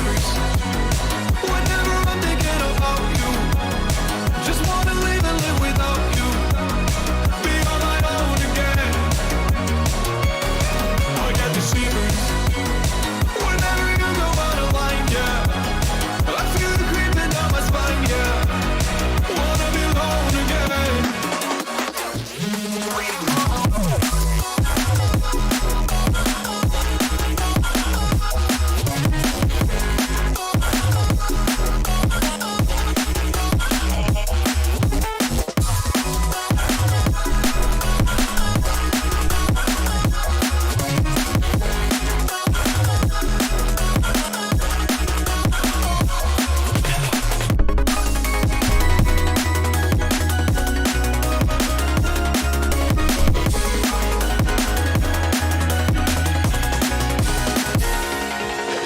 shivers whenever I'm thinking about you. Just wanna leave and live without you. Be on my own again. I get the shivers whenever you go out of line, yeah. I feel it creeping down my spine, yeah. Wanna be alone again.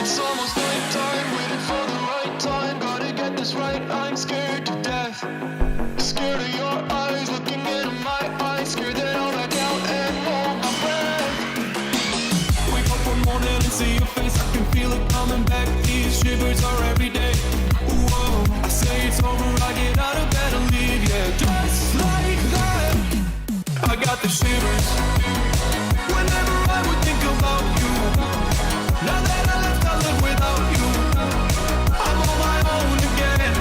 It's almost nighttime, waiting for the right time. Gotta get this right, I'm scared to death. Scared of your eyes, looking into my eyes. Scared that I'll back out and hold my breath. Wake up one morning and see your face, I can feel it coming back. These shivers are every day. Whoa, I say it's over, I get out of bed and leave, yeah. Just like that, I got the shivers whenever I would think about you. Now that I left, I live without you. I'm on my own again.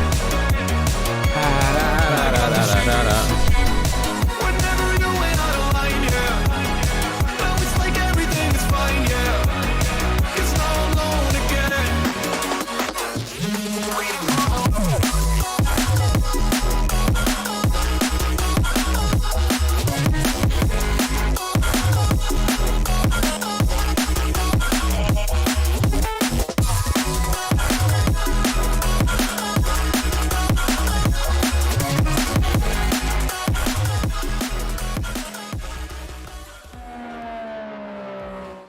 Whenever you went out of line, yeah. Now it's like everything is fine, yeah. 'Cause now I'm alone again.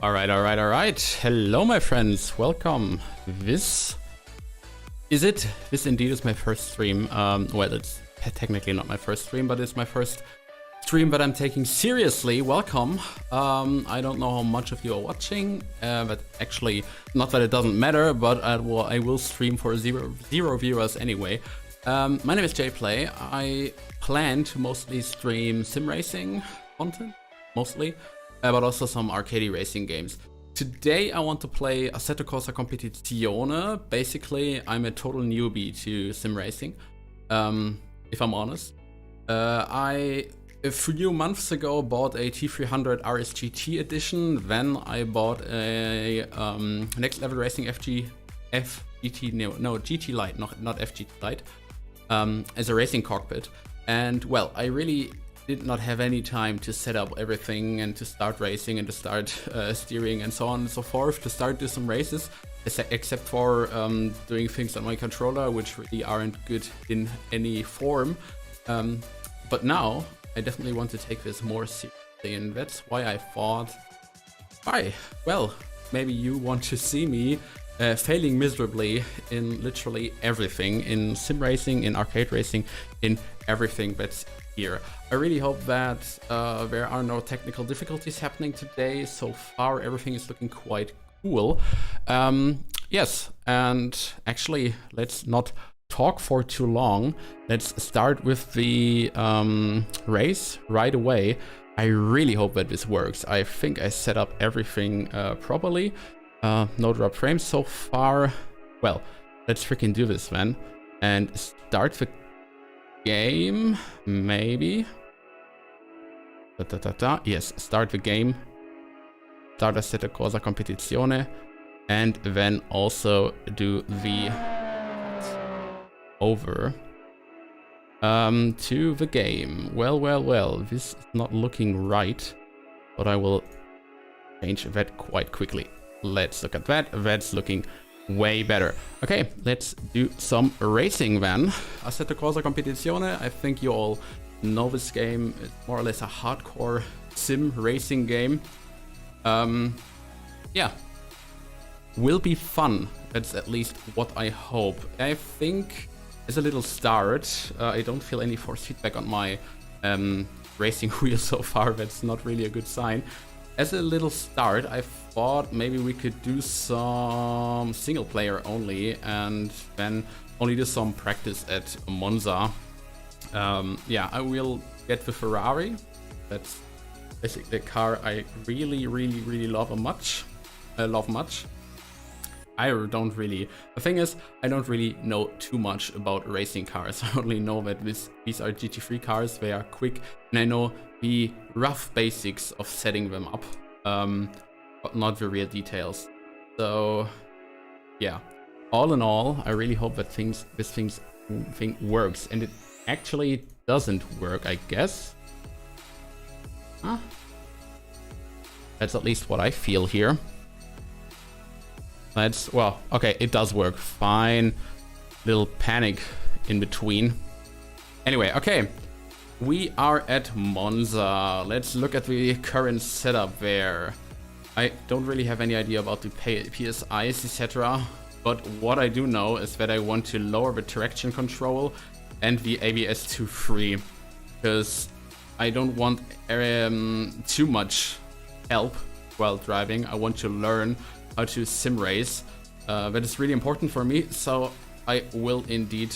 All right. Hello, my friends. Welcome. This indeed is my first stream. Well, it's technically not my first stream, but it's my first stream that I'm taking seriously. Welcome. I don't know how much of you are watching, but actually, not that it doesn't matter, but I will stream for zero viewers anyway. My name is JPlay. I plan to mostly stream sim racing content, mostly. But also some arcade racing games. Today I want to play Assetto Corsa Competizione. Basically, I'm a total newbie to sim racing, if I'm honest. I, a few months ago, bought a T300 RSGT edition. Then I bought a Next Level Racing GT Lite, not FGT Lite, as a racing cockpit. And well, I really did not have any time to set up everything and to start racing and to start steering and so on and so forth, to start do some races, except for doing things on my controller, which really aren't good in any form. But now I definitely want to take this more seriously, and that's why I thought, well, maybe you want to see me failing miserably in literally everything, in sim racing, in arcade racing, in everything that's here. I really hope that there are no technical difficulties happening today. So far, everything is looking quite cool. Yes, and actually, let's not talk for too long. Let's start with the race right away. I really hope that this works. I think I set up everything properly. No drop frames so far. Well, let's freaking do this then and start the game, maybe. Yes, start the game. Start Assetto Corsa Competizione, and then also do the over to the game. Well, this is not looking right, but I will change that quite quickly. Let's look at that. That's looking way better. Okay, let's do some racing then. Assetto Corsa Competizione, I think you all know this game. It's more or less a hardcore sim racing game. Yeah, will be fun. That's at least what I hope. I think as a little start, I don't feel any force feedback on my racing wheel so far. That's not really a good sign. as a little start, I thought maybe we could do some single player only and then only do some practice at Monza. Yeah, I will get the Ferrari. That's basically the car I really love much. The thing is, I don't really know too much about racing cars. I only know that these are GT3 cars, they are quick, and I know the rough basics of setting them up, but not the real details. So, yeah. All in all, I really hope that this thing works, and it actually doesn't work, I guess. Huh? That's at least what I feel here. That's, well, okay, it does work fine. Little panic in between. Anyway, okay. We are at Monza. Let's look at the current setup there. I don't really have any idea about the PSIs, etc. But what I do know is that I want to lower the traction control and the ABS to 3. Because I don't want too much help while driving. I want to learn how to sim race. That is really important for me, so I will indeed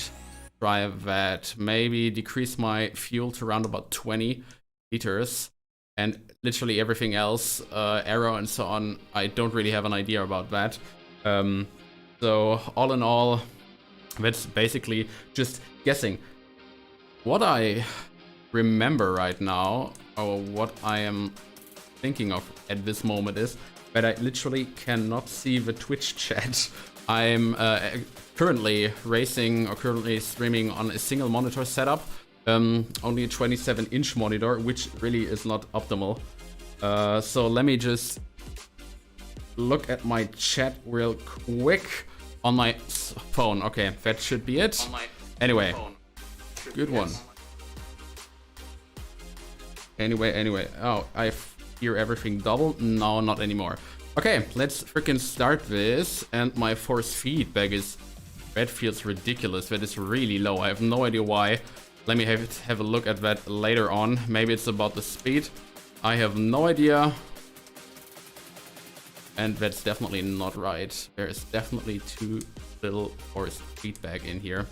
try that. Maybe decrease my fuel to around about 20 liters, and literally everything else, aero and so on, I don't really have an idea about that. So all in all, that's basically just guessing. What I remember right now, or what I am thinking of at this moment, is that I literally cannot see the Twitch chat. I'm currently racing or currently streaming on a single monitor setup, only a 27-inch monitor, which really is not optimal. So let me just look at my chat real quick on my phone. Okay, that should be it. Anyway, good one. Anyway, oh, I hear everything double. No, not anymore. Okay, let's freaking start this. And my force feedback is, that feels ridiculous. That is really low. I have no idea why. Let me have a look at that later on. Maybe it's about the speed. I have no idea. And that's definitely not right. There is definitely too little force feedback in here.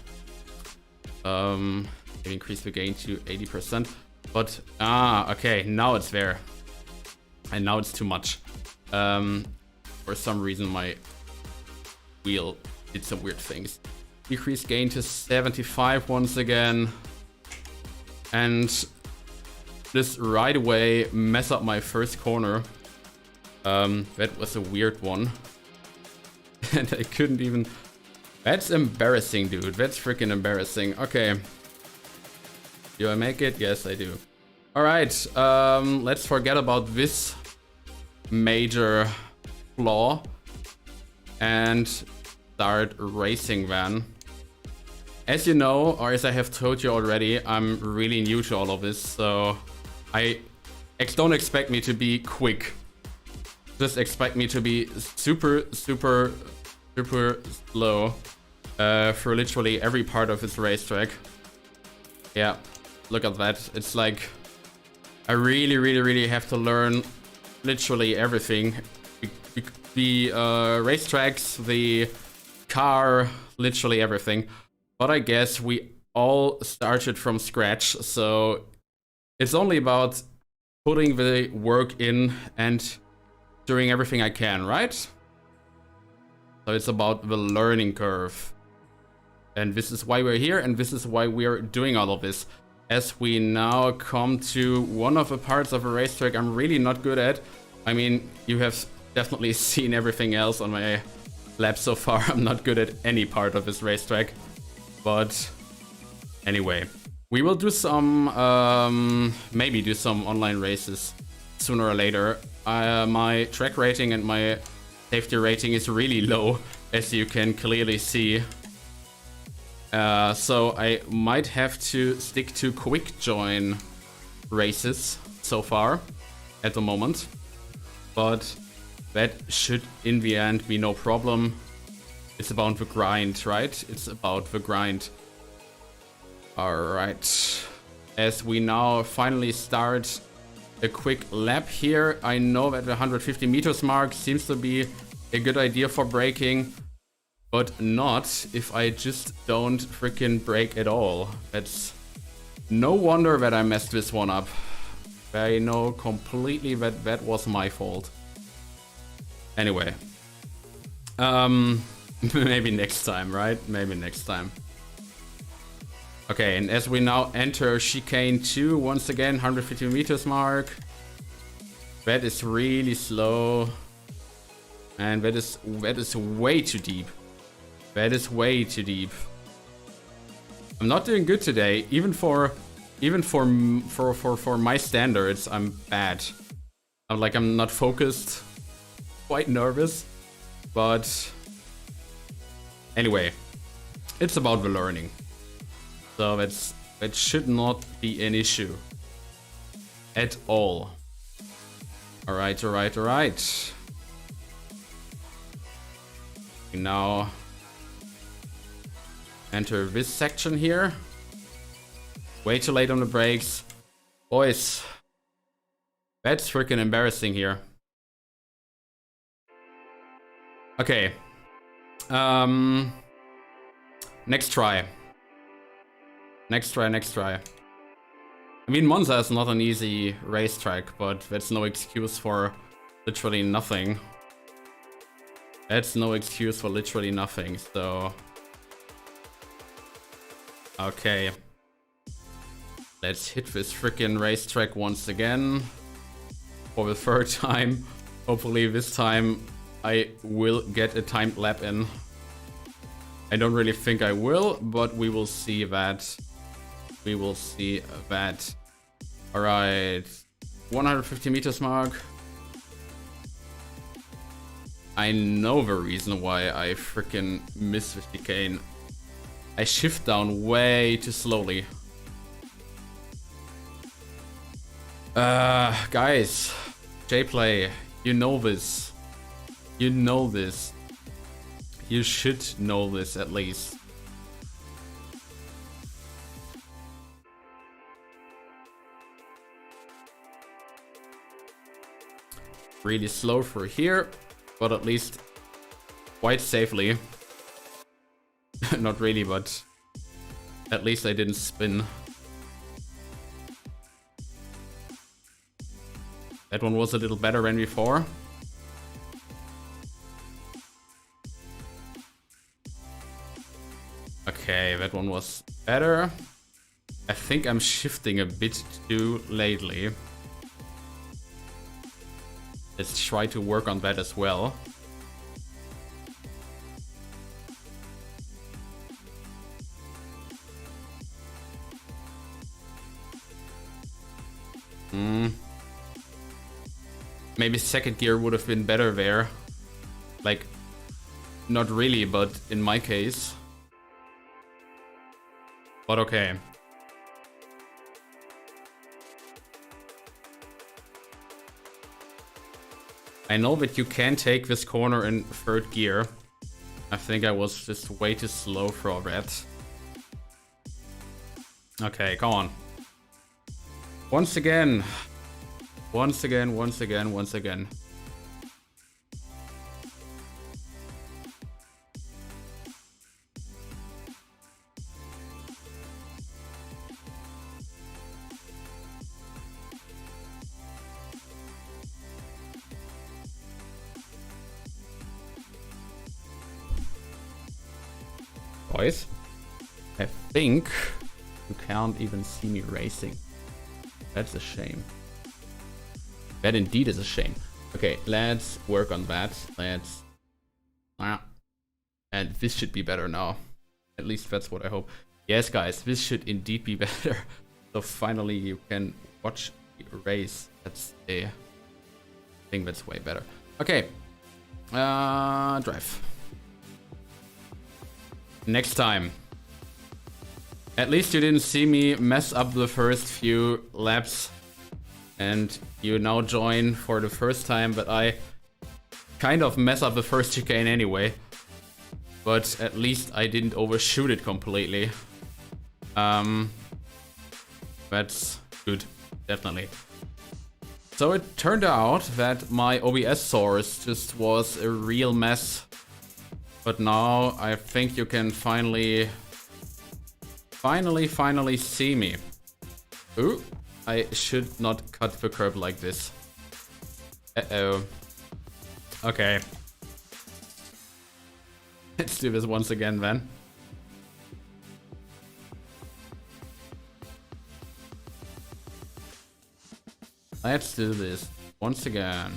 Increase the gain to 80%. But, okay, now it's there. And now it's too much. For some reason my wheel did some weird things. Decrease gain to 75 once again. And just right away mess up my first corner. That was a weird one. And I couldn't even... That's embarrassing, dude. That's freaking embarrassing. Okay. Do I make it? Yes, I do. Alright, let's forget about this major flaw and start racing then. As you know, or as I have told you already, I'm really new to all of this, so don't expect me to be quick. Just expect me to be super slow for literally every part of this racetrack. Yeah, look at that. It's like I really have to learn literally everything. The racetracks, the car, literally everything. But I guess we all started from scratch, so it's only about putting the work in and doing everything I can, right? So it's about the learning curve. And this is why we're here, and this is why we're doing all of this. As we now come to one of the parts of a racetrack I'm really not good at. I mean, you have definitely seen everything else on my lap so far. I'm not good at any part of this racetrack. But anyway, we will do some, maybe do some online races sooner or later. My track rating and my safety rating is really low, as you can clearly see. So I might have to stick to quick join races so far at the moment. But that should in the end be no problem. It's about the grind, right? It's about the grind. Alright. As we now finally start a quick lap here. I know that the 150 meters mark seems to be a good idea for braking, but not if I just don't freaking brake at all. That's no wonder that I messed this one up. I know completely that that was my fault. Anyway. Maybe next time, right? Maybe next time. Okay, and as we now enter chicane 2, once again, 150 meters mark. That is really slow. And that is way too deep. That is way too deep. I'm not doing good today, even for my standards. I'm bad. I'm not focused. Quite nervous, but anyway, it's about the learning. So that should not be an issue at all. All right. We now enter this section here. Way too late on the brakes. Boys, that's freaking embarrassing here. Okay. Next try. Next try. I mean, Monza is not an easy racetrack, but that's no excuse for literally nothing. That's no excuse for literally nothing, so... Okay. Let's hit this freaking racetrack once again. For the third time. Hopefully this time I will get a timed lap in. I don't really think I will, but we will see that. We will see that. Alright. 150 meters mark. I know the reason why I freaking miss the chicane. I shift down way too slowly. Guys. J-Play, you know this. You know this. You should know this at least. Really slow for here, but at least quite safely. Not really, but at least I didn't spin. That one was a little better than before. Okay, that one was better. I think I'm shifting a bit too lately. Let's try to work on that as well. Maybe second gear would have been better there. Like, not really, but in my case. But okay. I know that you can take this corner in third gear. I think I was just way too slow for that. Okay, come on. Once again. Once again. Boys, I think you can't even see me racing. That's a shame. That indeed is a shame. Okay, let's work on that. Let's... And this should be better now. At least that's what I hope. Yes, guys, this should indeed be better. So finally you can watch the race. That's a thing that's way better. Okay. Drive. Next time. At least you didn't see me mess up the first few laps. And you now join for the first time, but I kind of mess up the first chicane anyway. But at least I didn't overshoot it completely. That's good, definitely. So it turned out that my OBS source just was a real mess. But now I think you can finally see me. Ooh, I should not cut the curb like this. Uh-oh. Okay. Let's do this once again then. Let's do this once again.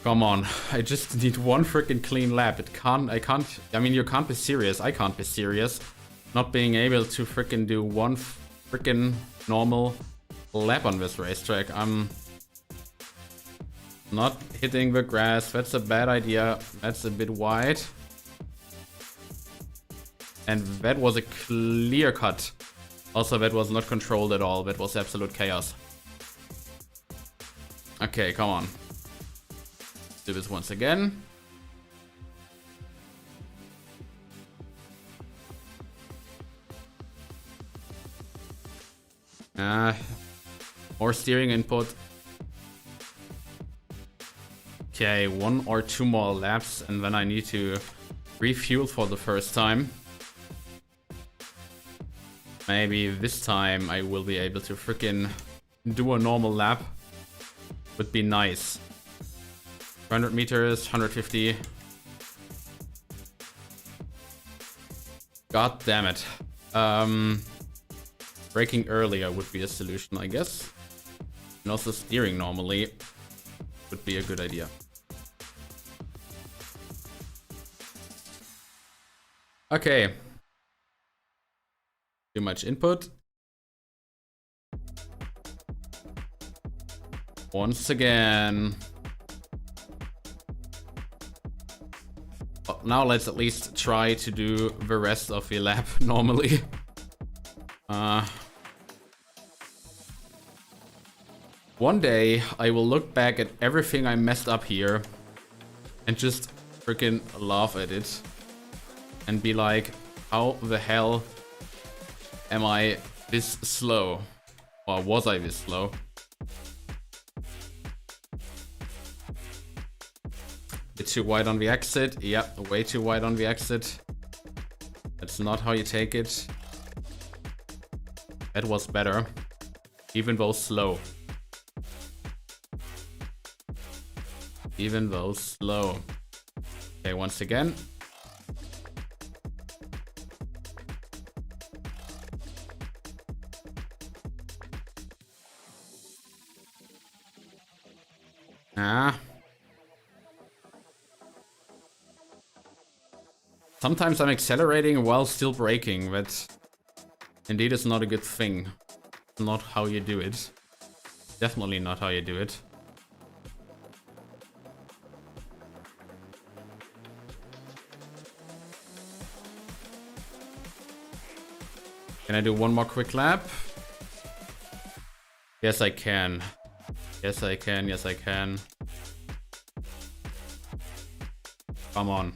Come on, I just need one freaking clean lap. I mean, you can't be serious. I can't be serious. Not being able to freaking do one freaking normal lap on this racetrack. I'm not hitting the grass. That's a bad idea. That's a bit wide. And that was a clear cut. Also, that was not controlled at all. That was absolute chaos. Okay, come on. Do this once again. More steering input. Okay, 1 or 2 more laps and then I need to refuel for the first time. Maybe this time I will be able to freaking do a normal lap. Would be nice. 100 meters, 150. God damn it. Braking earlier would be a solution, I guess. And also steering normally would be a good idea. Okay. Too much input. Once again. Well, now let's at least try to do the rest of the lap normally. One day I will look back at everything I messed up here and just freaking laugh at it and be like, how the hell am I this slow? Or was I this slow? Bit too wide on the exit. Yep, way too wide on the exit. That's not how you take it. That was better. Even though slow. Even though slow. Okay, once again. Sometimes I'm accelerating while still braking. That indeed is not a good thing. Not how you do it. Definitely not how you do it. Can I do one more quick lap? Yes, I can. Yes, I can. Yes, I can. Come on.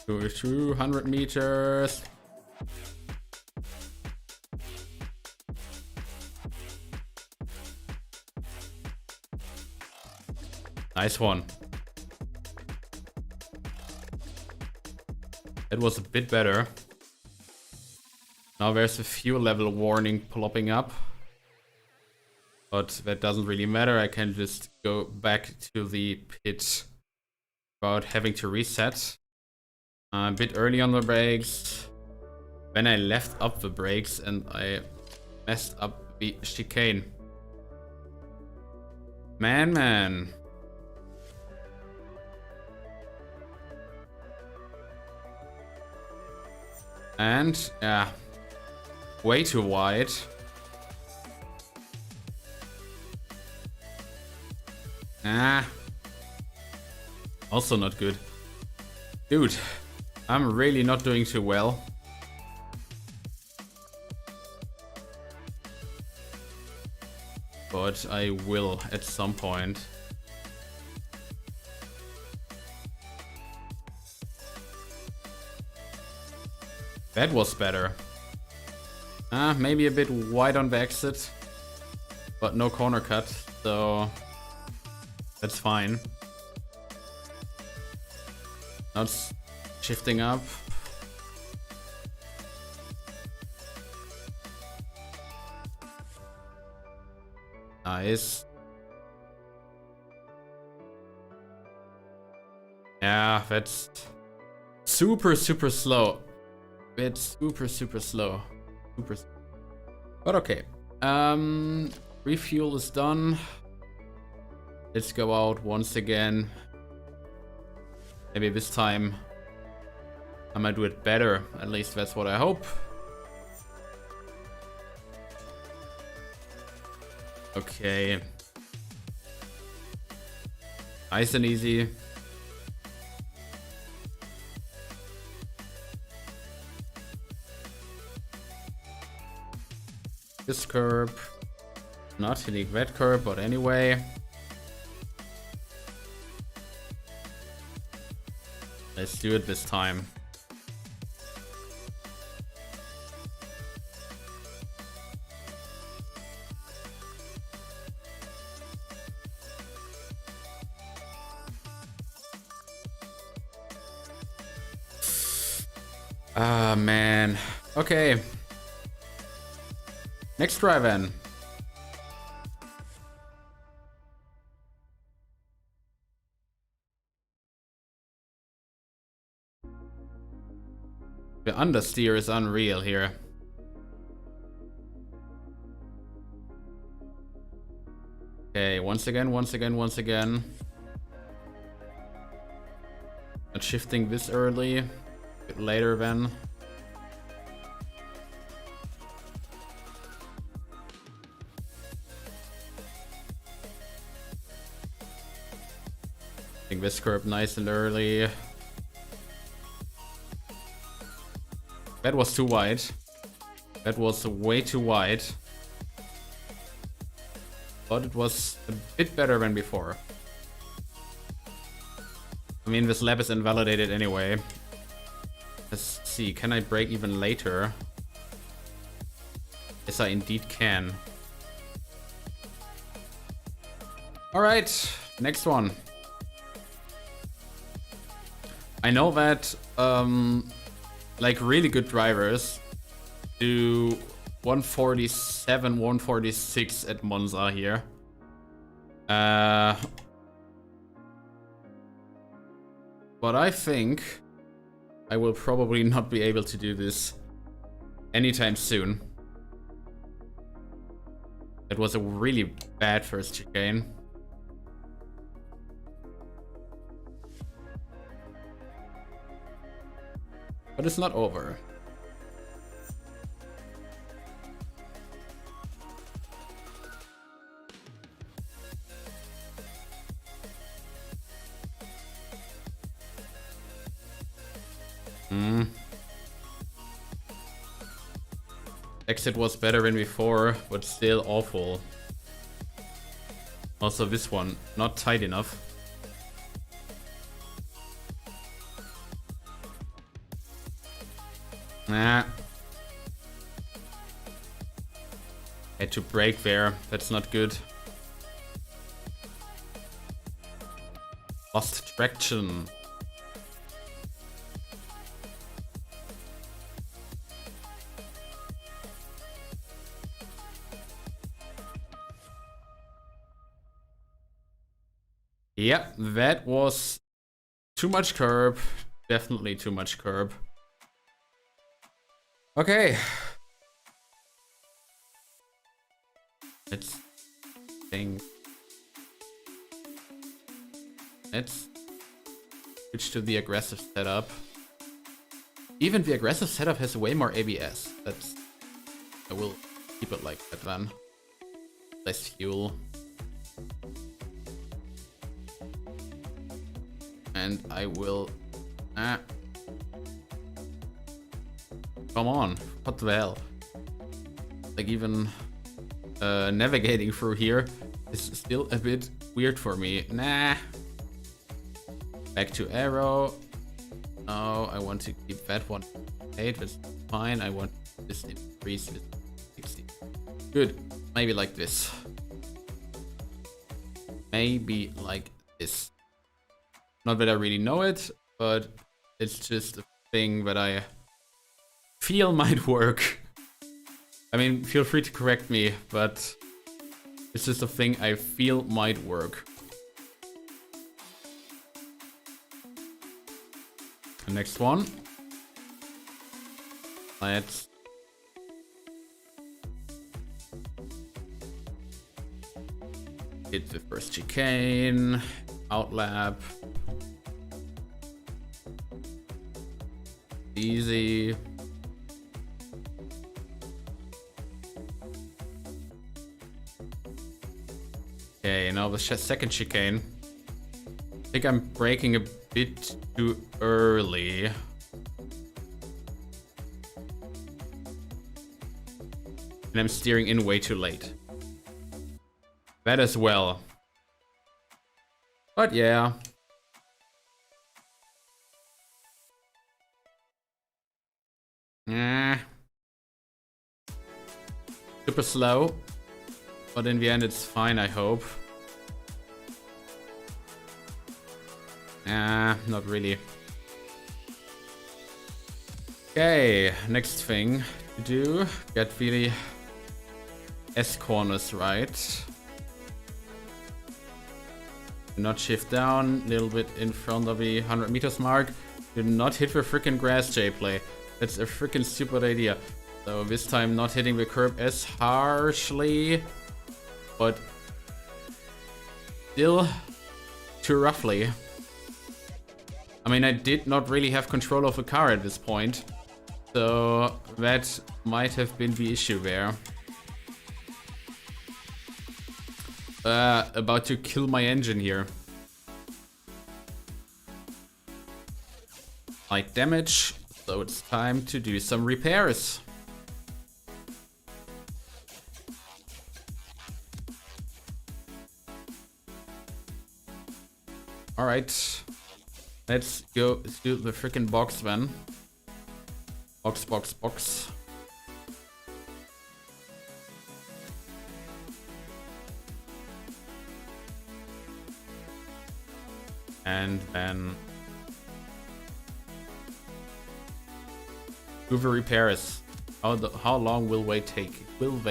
Go 200 meters. Nice one. That was a bit better. Now there's a fuel level warning popping up. But that doesn't really matter. I can just go back to the pit without having to reset. A bit early on the brakes. Then I left up the brakes and I messed up the chicane. Man. And yeah, way too wide. Also not good. Dude, I'm really not doing too well. But I will at some point. That was better. Maybe a bit wide on the exit, but no corner cut, so that's fine. Now it's shifting up. Nice. Yeah, that's super slow. It's super slow. But okay. Refuel is done. Let's go out once again. Maybe this time I might do it better. At least that's what I hope. Okay. Nice and easy. This curb. Not hitting that curb, but anyway. Let's do it this time. Ah, man. Okay. Next try then. The understeer is unreal here. Okay, once again. Not shifting this early. A bit later then. Hitting this curb nice and early. That was too wide. That was way too wide. But it was a bit better than before. I mean, this lap is invalidated anyway. Let's see, can I brake even later? Yes, I indeed can. Alright, next one. I know that like really good drivers do 147, 146 at Monza here. But I think I will probably not be able to do this anytime soon. It was a really bad first chicane. But it's not over. Exit was better than before, but still awful. Also this one, not tight enough. Nah. Had to brake there, that's not good. Lost traction. Yeah, that was too much curb. Definitely too much curb. Okay. Let's think. Let's switch to the aggressive setup. Even the aggressive setup has way more ABS. I will keep it like that then. Less fuel. And I will... Come on, what the hell? Like even navigating through here is still a bit weird for me. Nah. Back to arrow. No, I want to keep that one. 8. Let's fine. I want this increase with 60. Good. Maybe like this. Maybe like this. Not that I really know it, but it's just a thing that I feel might work. I mean, feel free to correct me, but it's just a thing I feel might work. The next one. Let's hit the first chicane, outlap. Easy. Okay, now the second chicane. I think I'm braking a bit too early. And I'm steering in way too late. That as well. But yeah. Super slow. But in the end it's fine, I hope. Not really. Okay, next thing to do. Get the S corners right. Do not shift down, a little bit in front of the 100 meters mark. Do not hit the freaking grass, J-Play. That's a freaking stupid idea. So this time not hitting the curb as harshly, but still too roughly. I mean, I did not really have control of the car at this point, so that might have been the issue there. About to kill my engine here. Light damage, so it's time to do some repairs. Alright, let's go do the freaking box then. Box, box, box. And then do the repairs. How long will they take? Of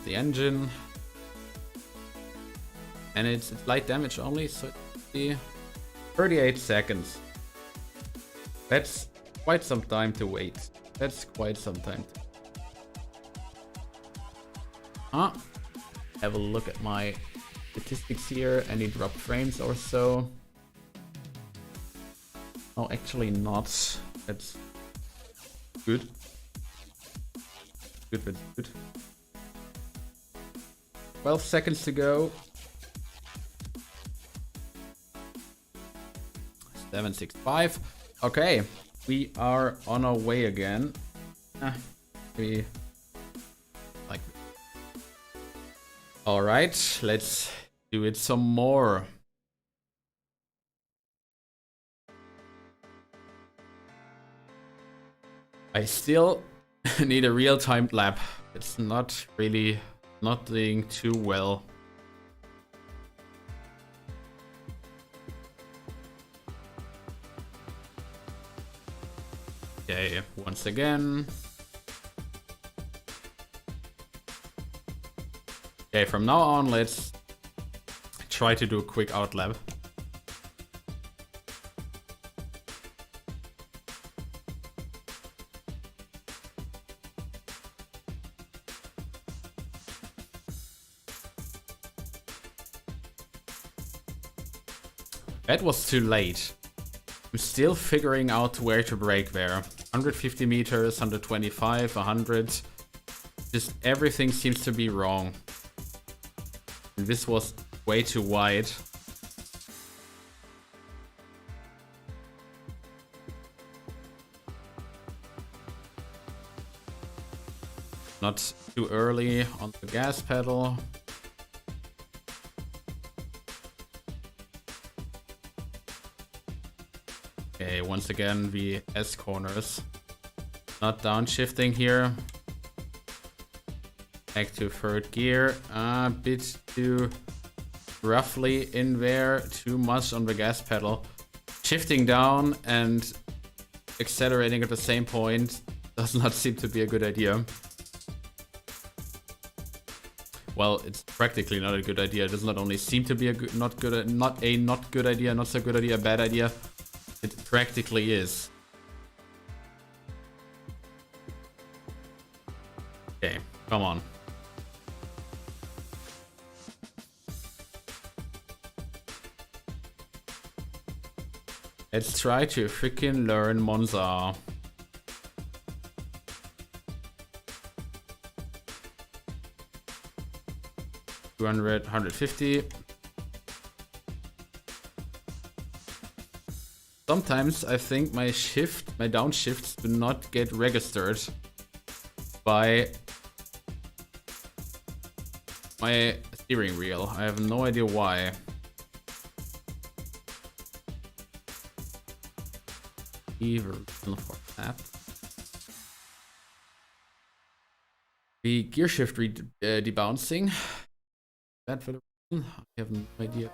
the engine. And it's light damage only, so it's 38 seconds. That's quite some time to wait. That's quite some time. Have a look at my statistics here. Any drop frames or so? Oh, actually not. That's good. Good, but good. 12 seconds to go. 765. Okay, we are on our way again. We like. All right, let's do it some more. I still need a real-timed lap. It's not really not doing too well. Okay, once again. Okay, from now on, let's try to do a quick outlap. That was too late. I'm still figuring out where to brake there. 150 meters, 125, 100. Just everything seems to be wrong. And this was way too wide. Not too early on the gas pedal. once again the S corners. Not downshifting here. Back to third gear. A bit too roughly in there. Too much on the gas pedal. Shifting down and accelerating at the same point does not seem to be a good idea. Well, it's practically not a good idea. It does not only seem to be a good, not good idea, not so good idea, a bad idea. It practically is. Okay, come on. Let's try to freaking learn Monza. $200, $150. Sometimes I think my downshifts do not get registered by my steering wheel. I have no idea why. For that. The gear shift debouncing. Bad for the I have no idea.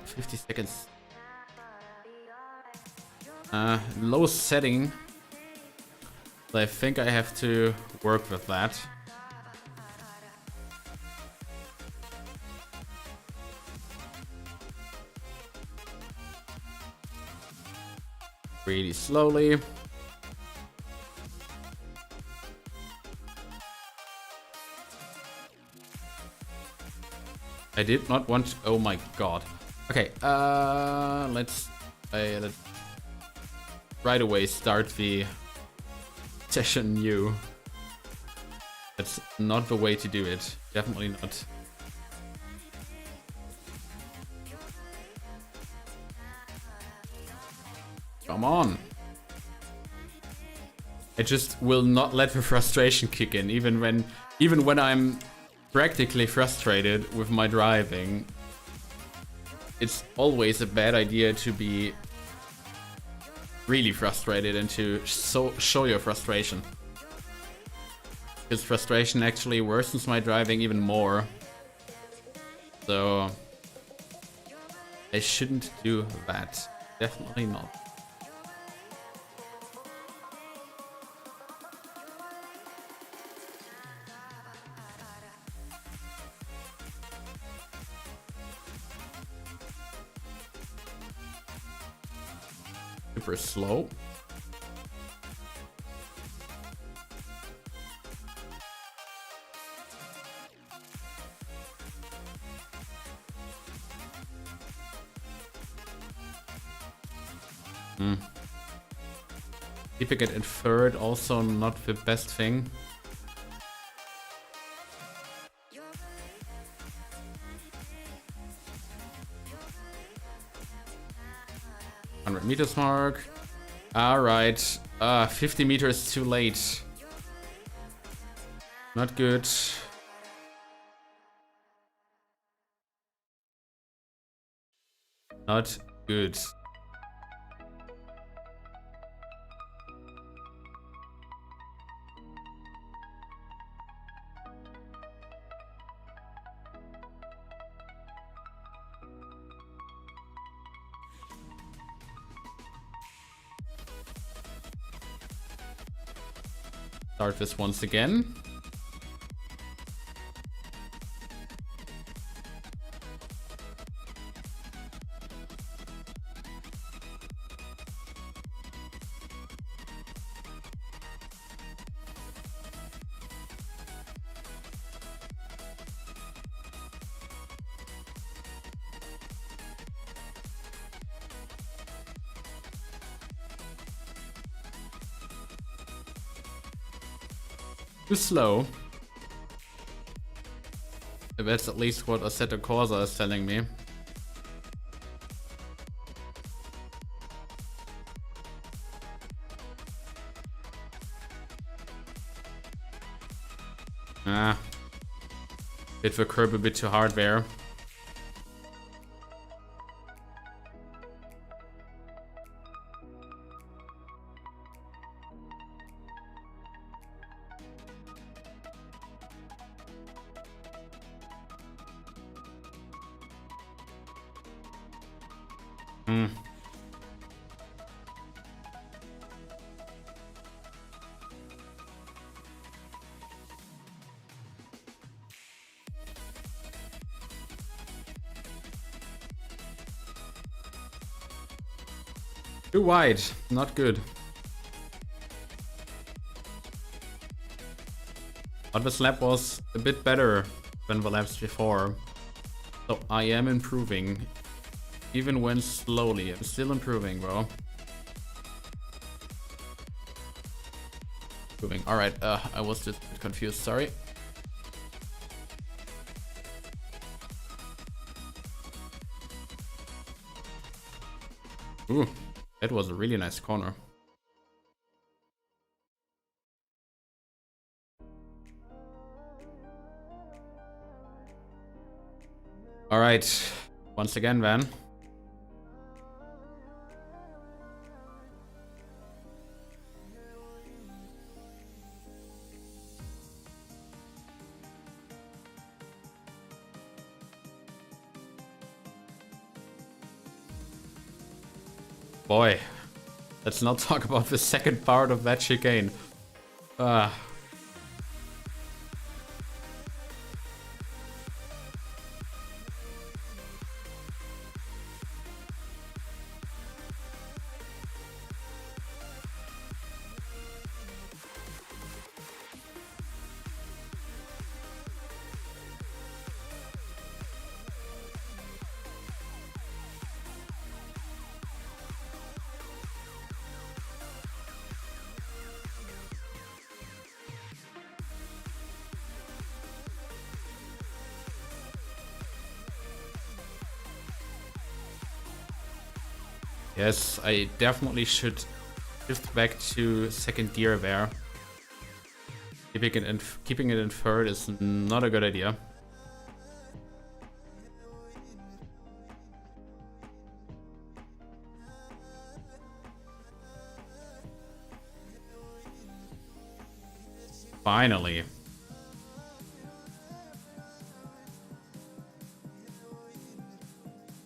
50 seconds. Low setting. I think I have to work with that. Really slowly. I did not want to, oh my god. Okay, let's right away start the session new. That's not the way to do it. Definitely not. Come on. I just will not let the frustration kick in, even when I'm practically frustrated with my driving. It's always a bad idea to be really frustrated and to show your frustration. Because frustration actually worsens my driving even more. So I shouldn't do that. Definitely not. Super slow. Keeping it in third, also not the best thing. Meters mark. All right. 50 meters too late. Not good. Not good. Start this once again. Too slow. That's at least what Assetto Corsa is telling me. Hit the curb a bit too hard there. Too wide, not good. But this lap was a bit better than the laps before. So I am improving. Even when slowly, I'm still improving, bro. Improving. Alright, I was just a bit confused, sorry. Ooh, that was a really nice corner. Alright, once again, Van. Boy, let's not talk about the second part of that chicane. Yes, I definitely should shift back to second gear there. Keeping it in third is not a good idea. Finally.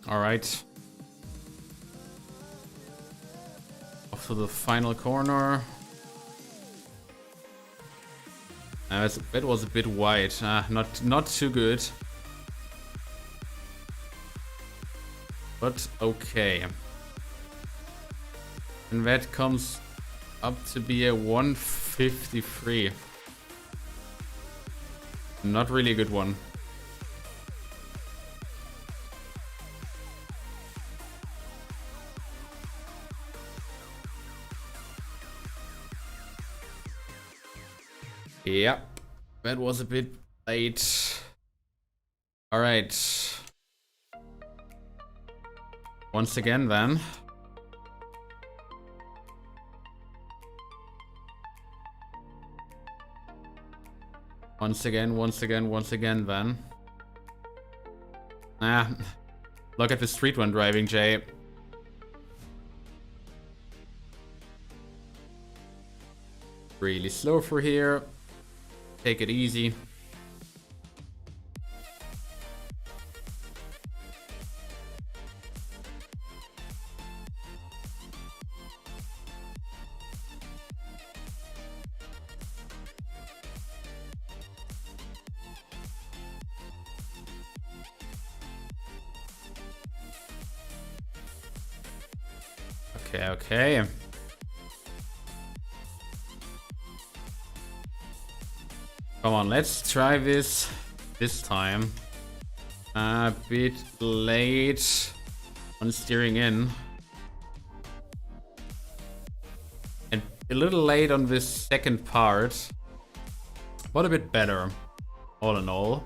All right. Off to the final corner. It was a bit wide. Not too good. But okay. And that comes up to be a 153. Not really a good one. Yeah, that was a bit late. All right. Once again, then. Once again, then. Look at the street one driving, Jay. Really slow for here. Take it easy. Okay. Come on, let's try this time. A bit late on steering in. And a little late on this second part. But a bit better, all in all.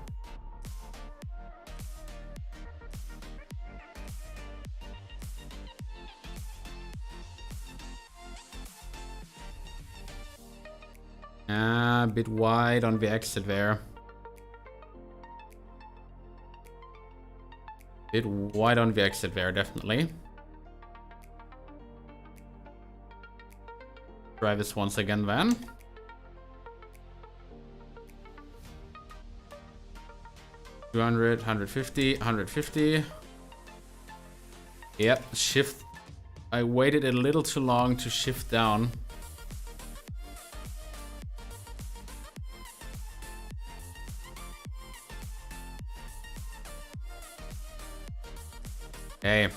A bit wide on the exit there. Bit wide on the exit there, definitely. Try this once again, then. $200, 150, 150. Yep, shift. I waited a little too long to shift down. Okay.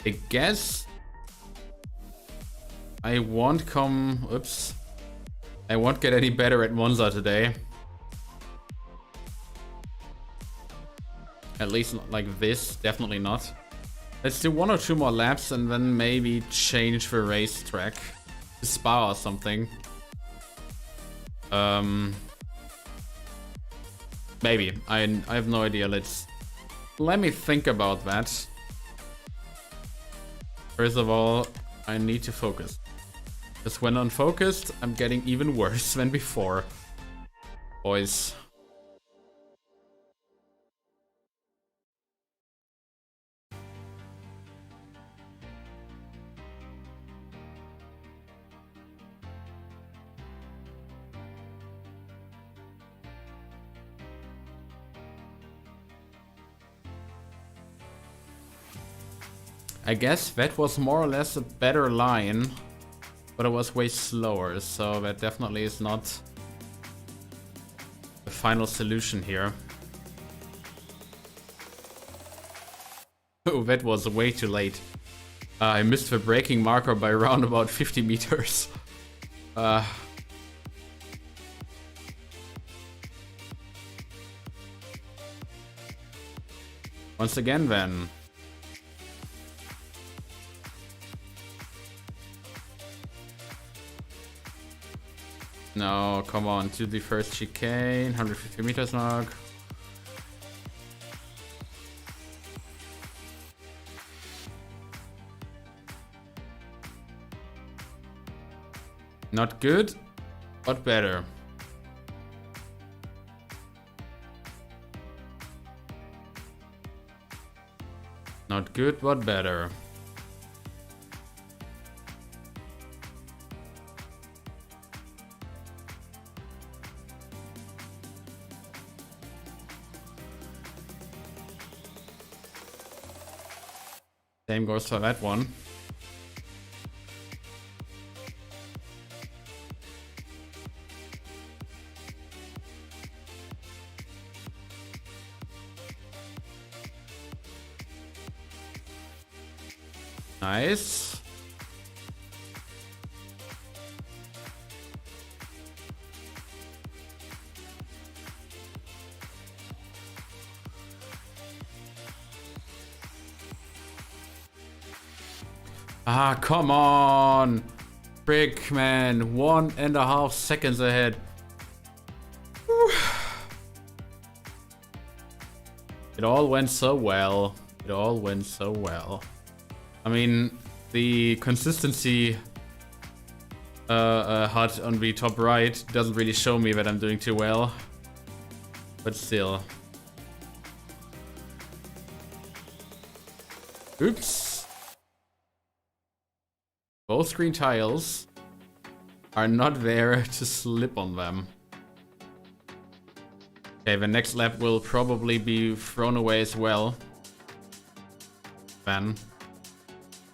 I guess I won't come... Oops. I won't get any better at Monza today. At least not like this. Definitely not. Let's do 1 or 2 more laps and then maybe change the racetrack to Spa or something. Maybe. I have no idea. Let me think about that. First of all, I need to focus. Because when unfocused, I'm getting even worse than before. Boys. I guess that was more or less a better line, but it was way slower, so that definitely is not the final solution here. Oh, that was way too late. I missed the braking marker by around about 50 meters. Once again then. No, come on, to the first chicane, 150 meters mark. Not good, but better. Not good, but better. Same goes for that one. Nice. Ah, come on! Frick, man. 1.5 seconds ahead. Whew. It all went so well. It all went so well. I mean, the consistency HUD on the top right doesn't really show me that I'm doing too well. But still. Oops. Both green tiles are not there to slip on them. Okay, the next lap will probably be thrown away as well. Then,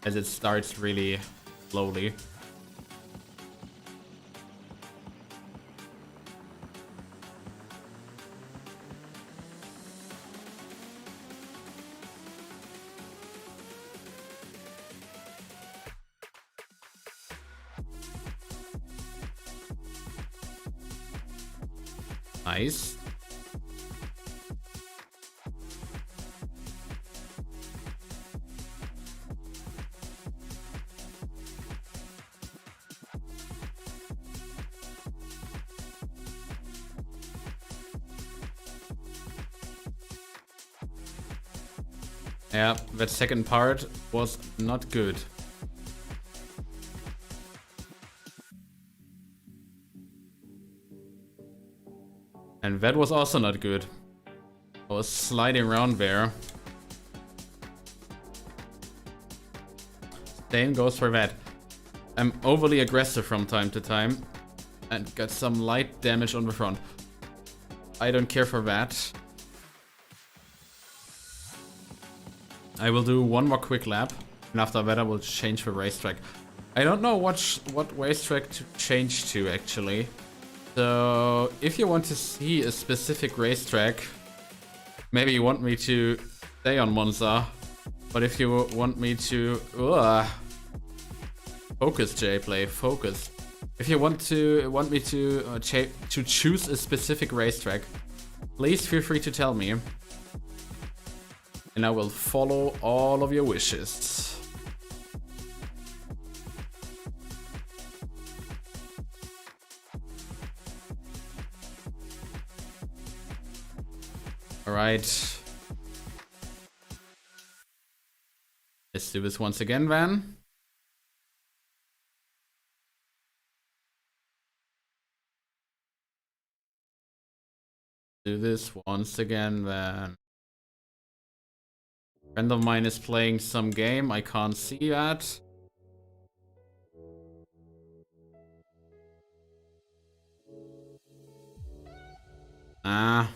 as it starts really slowly. Nice. Yeah, that second part was not good. And that was also not good. I was sliding around there. Same goes for that. I'm overly aggressive from time to time and got some light damage on the front. I don't care for that. I will do one more quick lap, and after that I will change the racetrack. I don't know what racetrack to change to actually. So if you want to see a specific racetrack, maybe you want me to stay on Monza. But if you want me to focus, JPlay, focus. If you want me to choose a specific racetrack, please feel free to tell me, and I will follow all of your wishes. All right. Let's do this once again, Van. Do this once again, Van. A friend of mine is playing some game. I can't see that. Ah.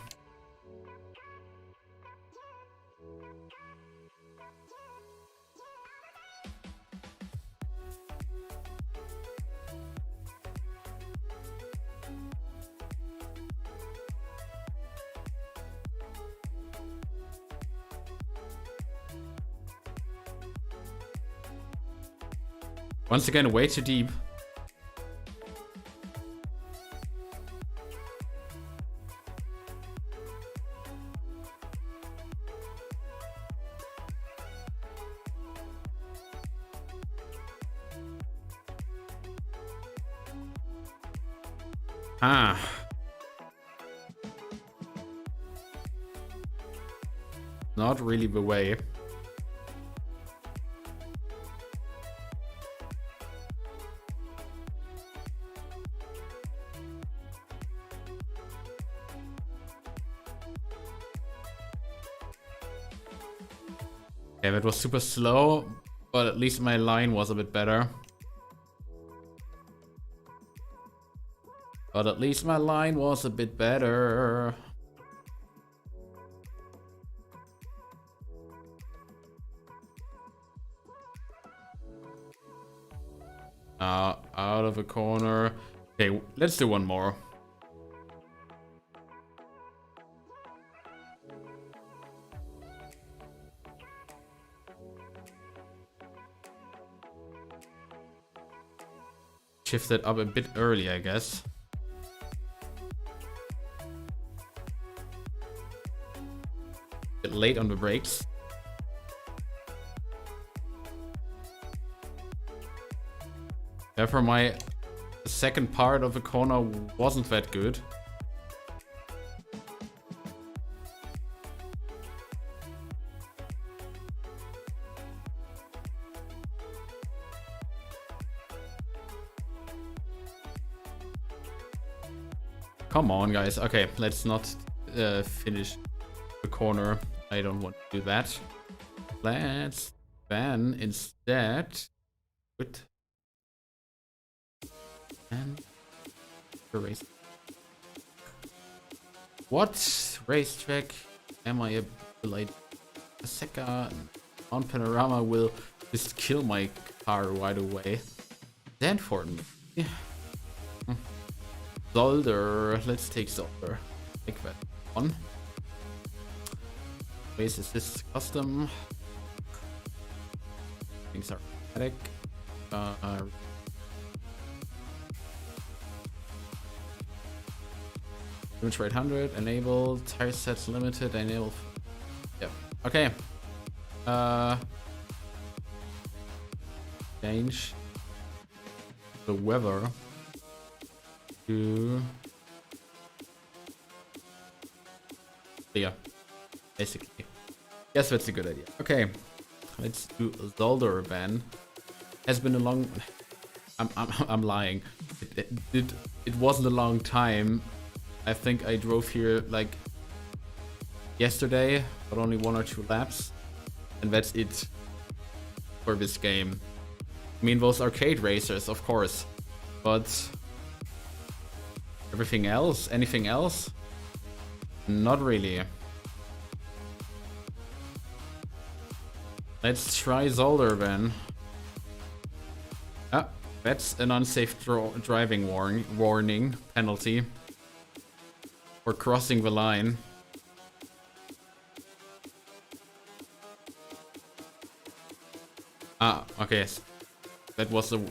Once again, way too deep. Ah. Not really the way. Okay, that was super slow, but at least my line was a bit better. But at least my line was a bit better. Out of a corner. Okay, let's do one more. Shifted up a bit early, I guess. Bit late on the brakes. Therefore, my second part of the corner wasn't that good. Come on, guys. Okay, let's not finish the corner. I don't want to do that. Let's then instead put and race. What racetrack am I like? A second on Panorama will just kill my car right away. Danford. Yeah. Zolder, let's take Zolder. Take that one. Race assist custom. Things are automatic. Image rate 100, enable, tire sets limited, enable. Yep. Okay. Change the weather to yeah, basically. Yes, that's a good idea. Okay, let's do Zolder then. Has been a long. I'm lying. It wasn't a long time. I think I drove here like yesterday, but only 1 or 2 laps, and that's it for this game. I mean, those arcade racers, of course, but everything else, anything else? Not really. Let's try Zolder then. Ah, that's an unsafe driving warning penalty for crossing the line. Ah, okay. That was a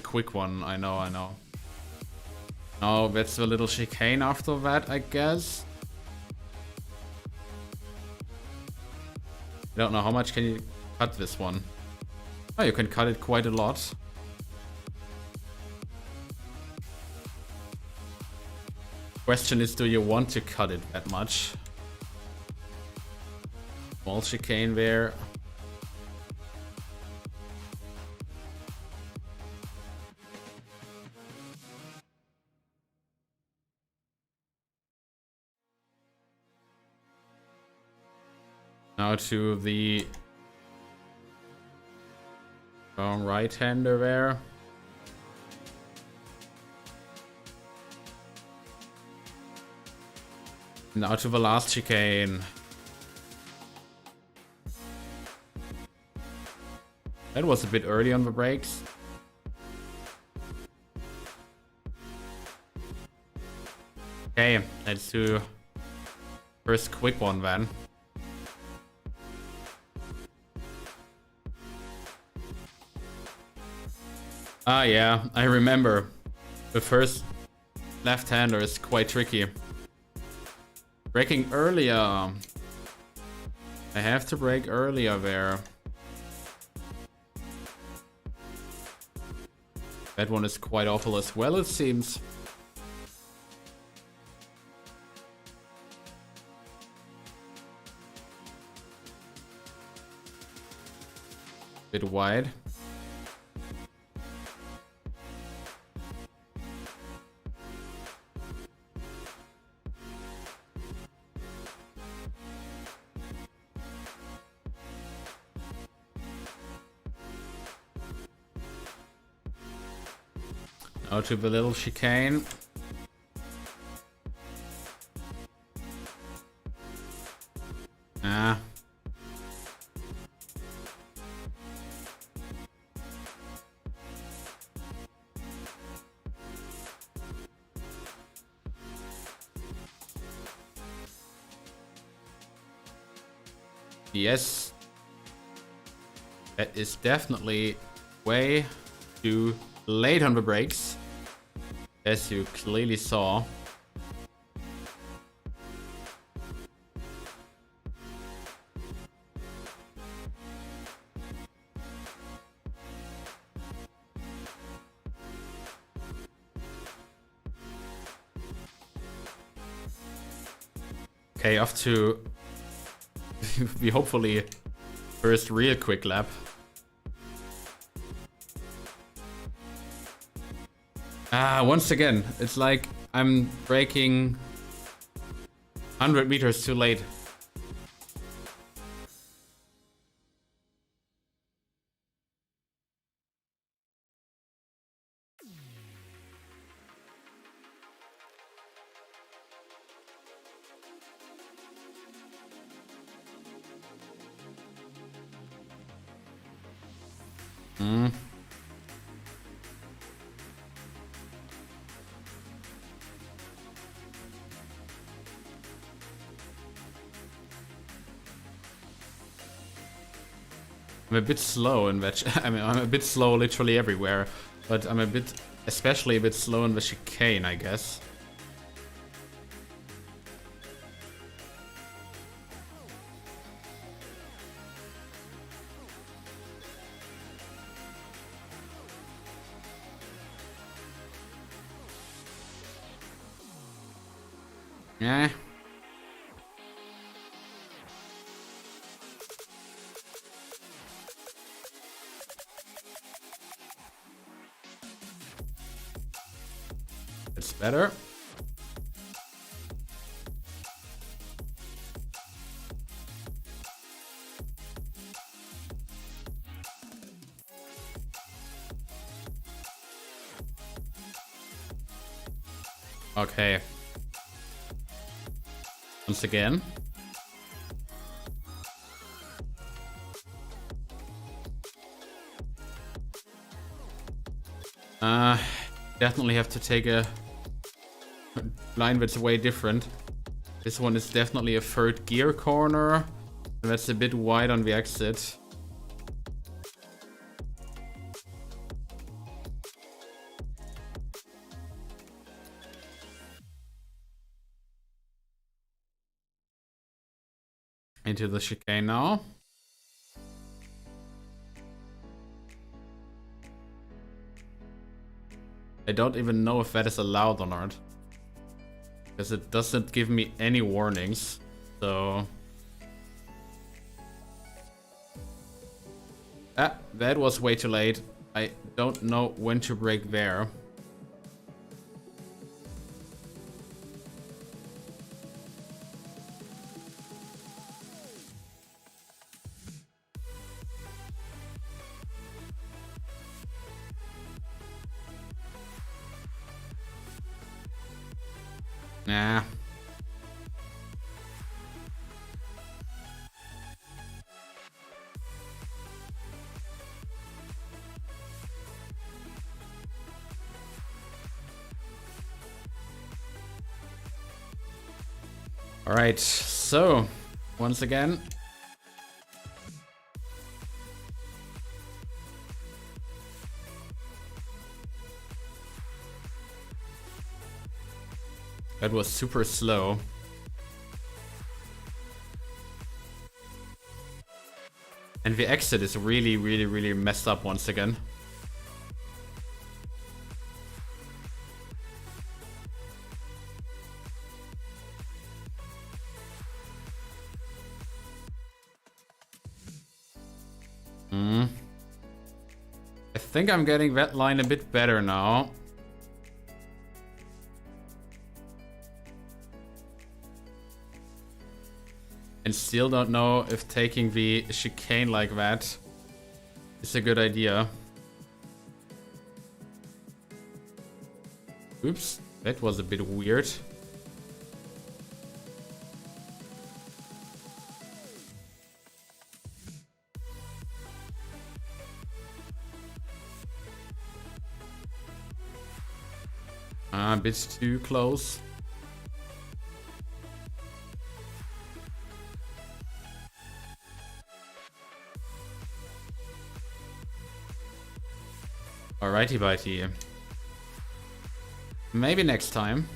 quick one. I know. Oh, that's a little chicane after that, I guess. I don't know how much can you cut this one. Oh, you can cut it quite a lot. Question is, do you want to cut it that much? Small chicane there. Now to the right-hander there. Now to the last chicane. That was a bit early on the brakes. Okay, let's do first quick one then. Ah yeah, I remember. The first left-hander is quite tricky. Braking earlier. I have to brake earlier there. That one is quite awful as well, it seems. Bit wide. Now to the little chicane. Ah. Yes. That is definitely way too late on the brakes, as you clearly saw. Okay, off to the hopefully first real quick lap. Once again, it's like I'm braking 100 meters too late. I'm a bit slow in that. I mean, I'm a bit slow literally everywhere, but I'm especially a bit slow in the chicane, I guess. Yeah. It's better. Okay. Once again. Definitely have to take a line that's way different. This one is definitely a third gear corner. That's a bit wide on the exit. Into the chicane now. I don't even know if that is allowed or not, because it doesn't give me any warnings. So that was way too late. I don't know when to brake there. Nah. All right, so once again, that was super slow. And the exit is really messed up once again. I think I'm getting that line a bit better now. And still don't know if taking the chicane like that is a good idea. Oops, that was a bit weird. A bit too close. Alrighty bitey. Maybe next time.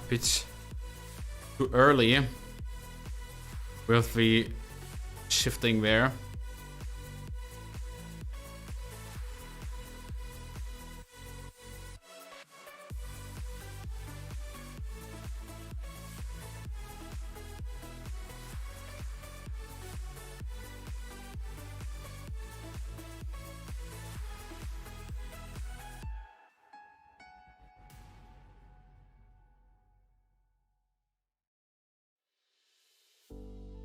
Bit too early with the shifting there.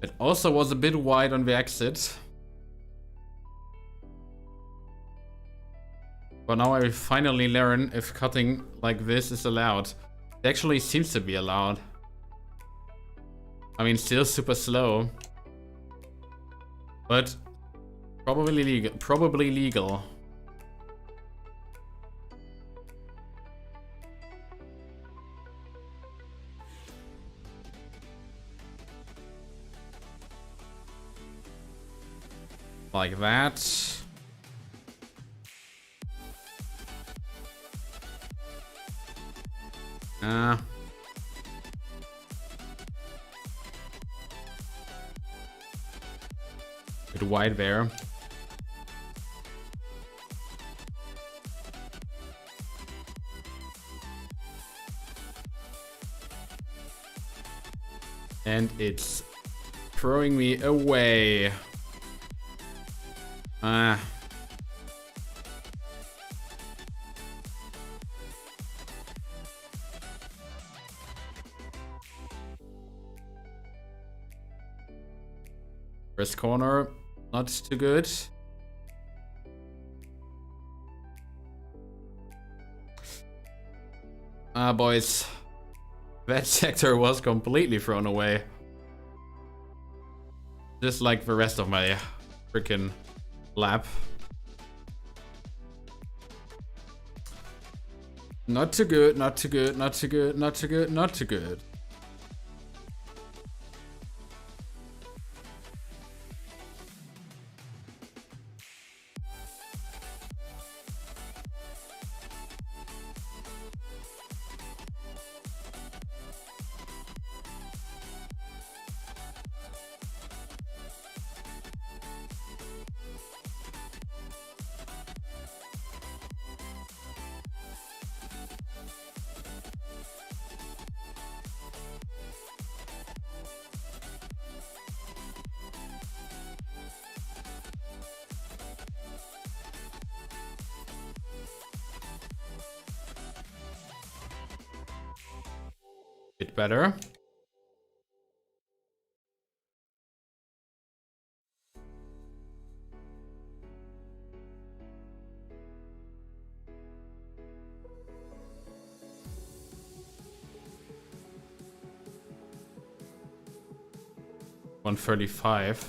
It also was a bit wide on the exit. But now I finally learn if cutting like this is allowed. It actually seems to be allowed. I mean, still super slow. But probably legal. Probably legal. Like that. Bit wide there. And it's throwing me away. First corner, not too good. Boys, that sector was completely thrown away. just like the rest of my freaking lap. Not too good, not too good, not too good, not too good, not too good. Bit better. $135.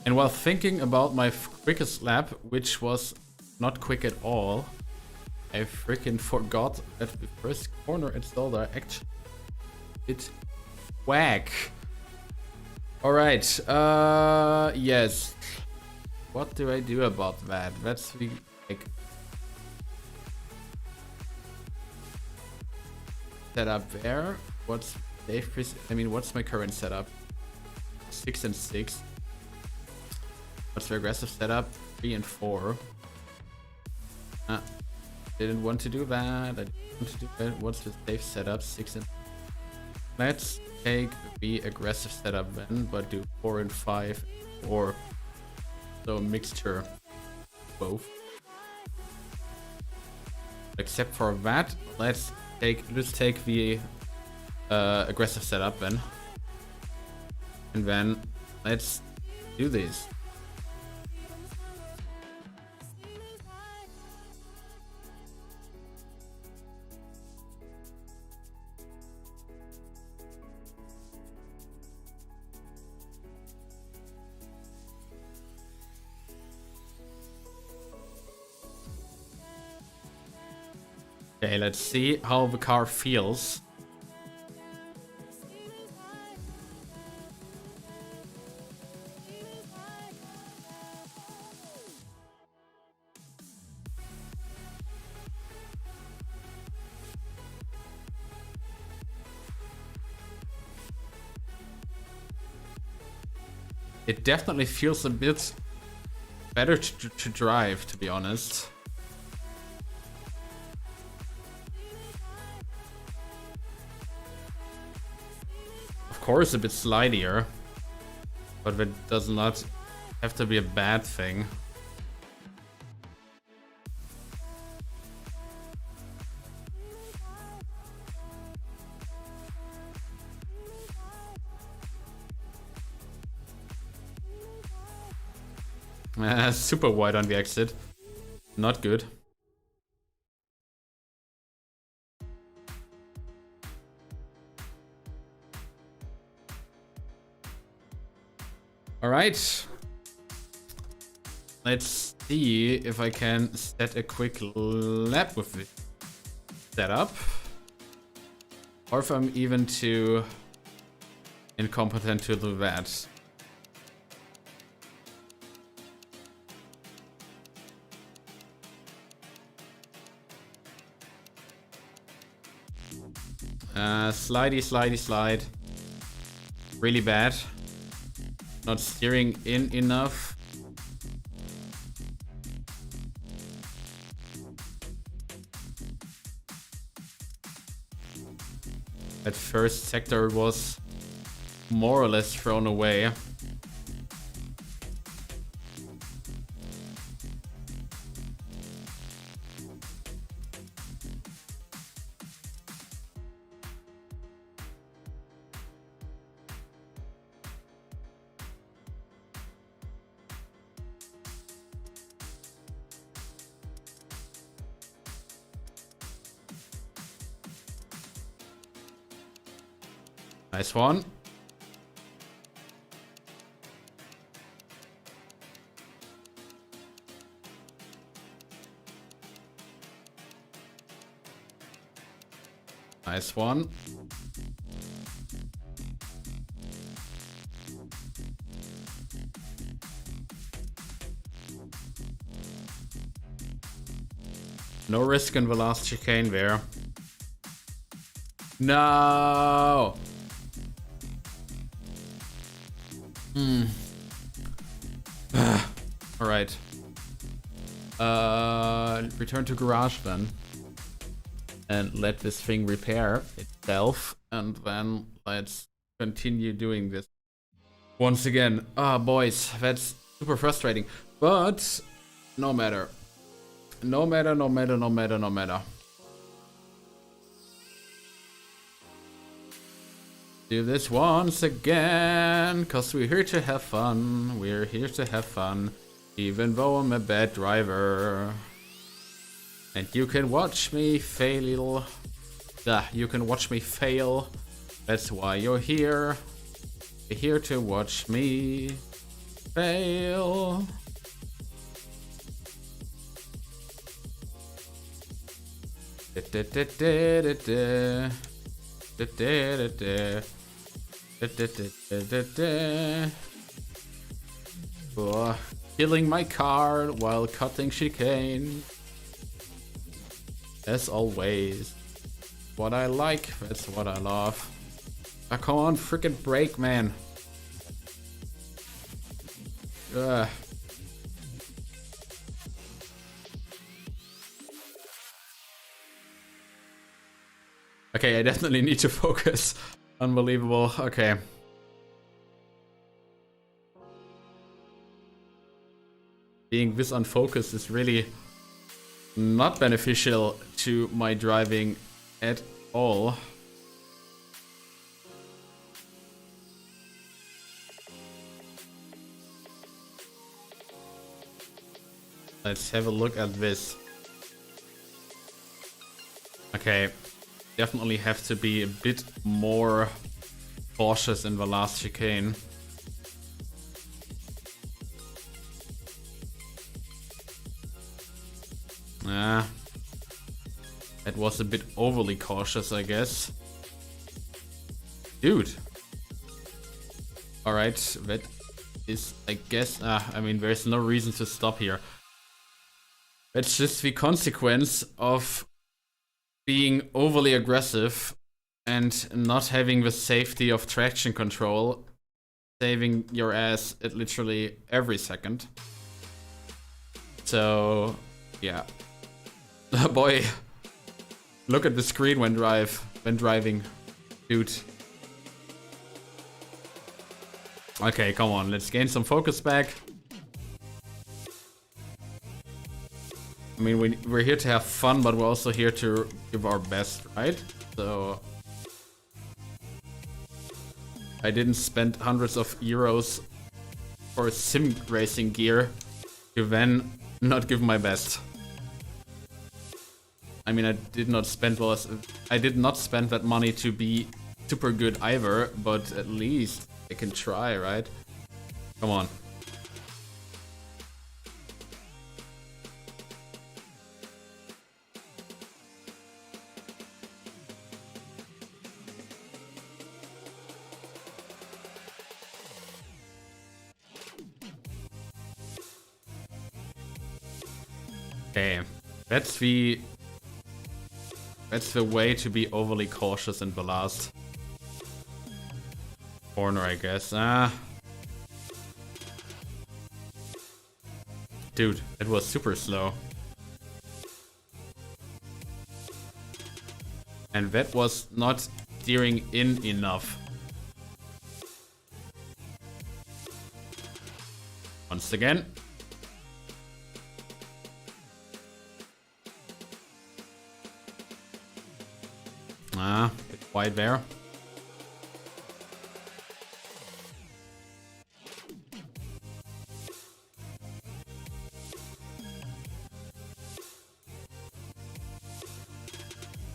And while thinking about my quickest lap, which was not quick at all, I freaking forgot that the first corner at Zelda actually did whack. Alright, yes. What do I do about that? That's the like setup there. What's what's my current setup? 6 and 6. What's the aggressive setup? 3 and 4. Didn't want to do that. I didn't want to do that. What's the safe setup? 6 and... Let's take the aggressive setup then, but do 4 and 5 or so a mixture both. Except for that, let's take the aggressive setup then. And then let's do this. Okay, let's see how the car feels. It definitely feels a bit better to drive, to be honest. Of course, a bit slidier, but that does not have to be a bad thing. Super wide on the exit. Not good. All right. Let's see if I can set a quick lap with this setup. Or if I'm even too incompetent to do that. Slide. Really bad. Not steering in enough. That first sector was more or less thrown away. Nice one. Nice one. No risk in the last chicane there. No! Alright. Return to garage then. And let this thing repair itself. And then let's continue doing this. Once again. Ah, boys, that's super frustrating. But no matter. No matter, no matter, no matter, no matter. Do this once again, cause we're here to have fun. We're here to have fun, even though I'm a bad driver. And you can watch me fail. You can watch me fail. That's why you're here. You're here to watch me fail. Oh, killing my car while cutting chicane. As always. What I like, that's what I love. Ah, come on, freaking brake, man. Ugh. Okay, I definitely need to focus. Unbelievable. Okay. Being this unfocused is really not beneficial to my driving at all. Let's have a look at this. Okay. Definitely have to be a bit more cautious in the last chicane. Ah, that was a bit overly cautious, I guess. Dude. Alright, that is, I guess, I mean, there's no reason to stop here. That's just the consequence of being overly aggressive and not having the safety of traction control, saving your ass at literally every second. So, yeah. Boy, look at the screen when driving, dude. Okay, come on, let's gain some focus back. I mean, we're here to have fun, but we're also here to give our best, right? So I didn't spend hundreds of euros for sim racing gear to then not give my best. I mean, I did not spend that money to be super good either, but at least I can try, right? Come on. Okay, that's the way to be overly cautious in the last corner, I guess. Dude, it was super slow. And that was not steering in enough. Once again. Bit wide there.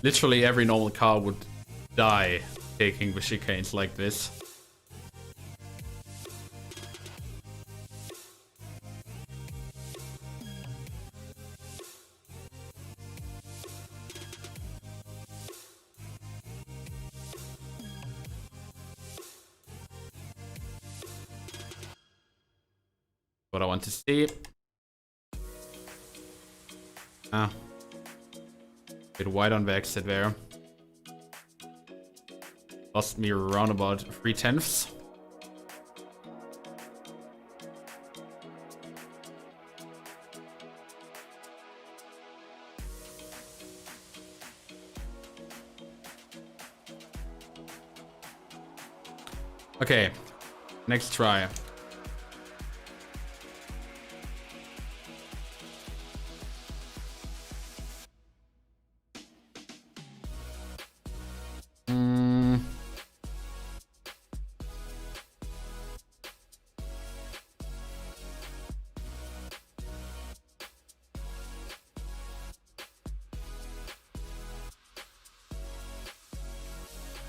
Literally every normal car would die taking the chicanes like this. What I want to see. Ah. Bit wide on the exit there. Lost me around about 3/10. Okay, next try.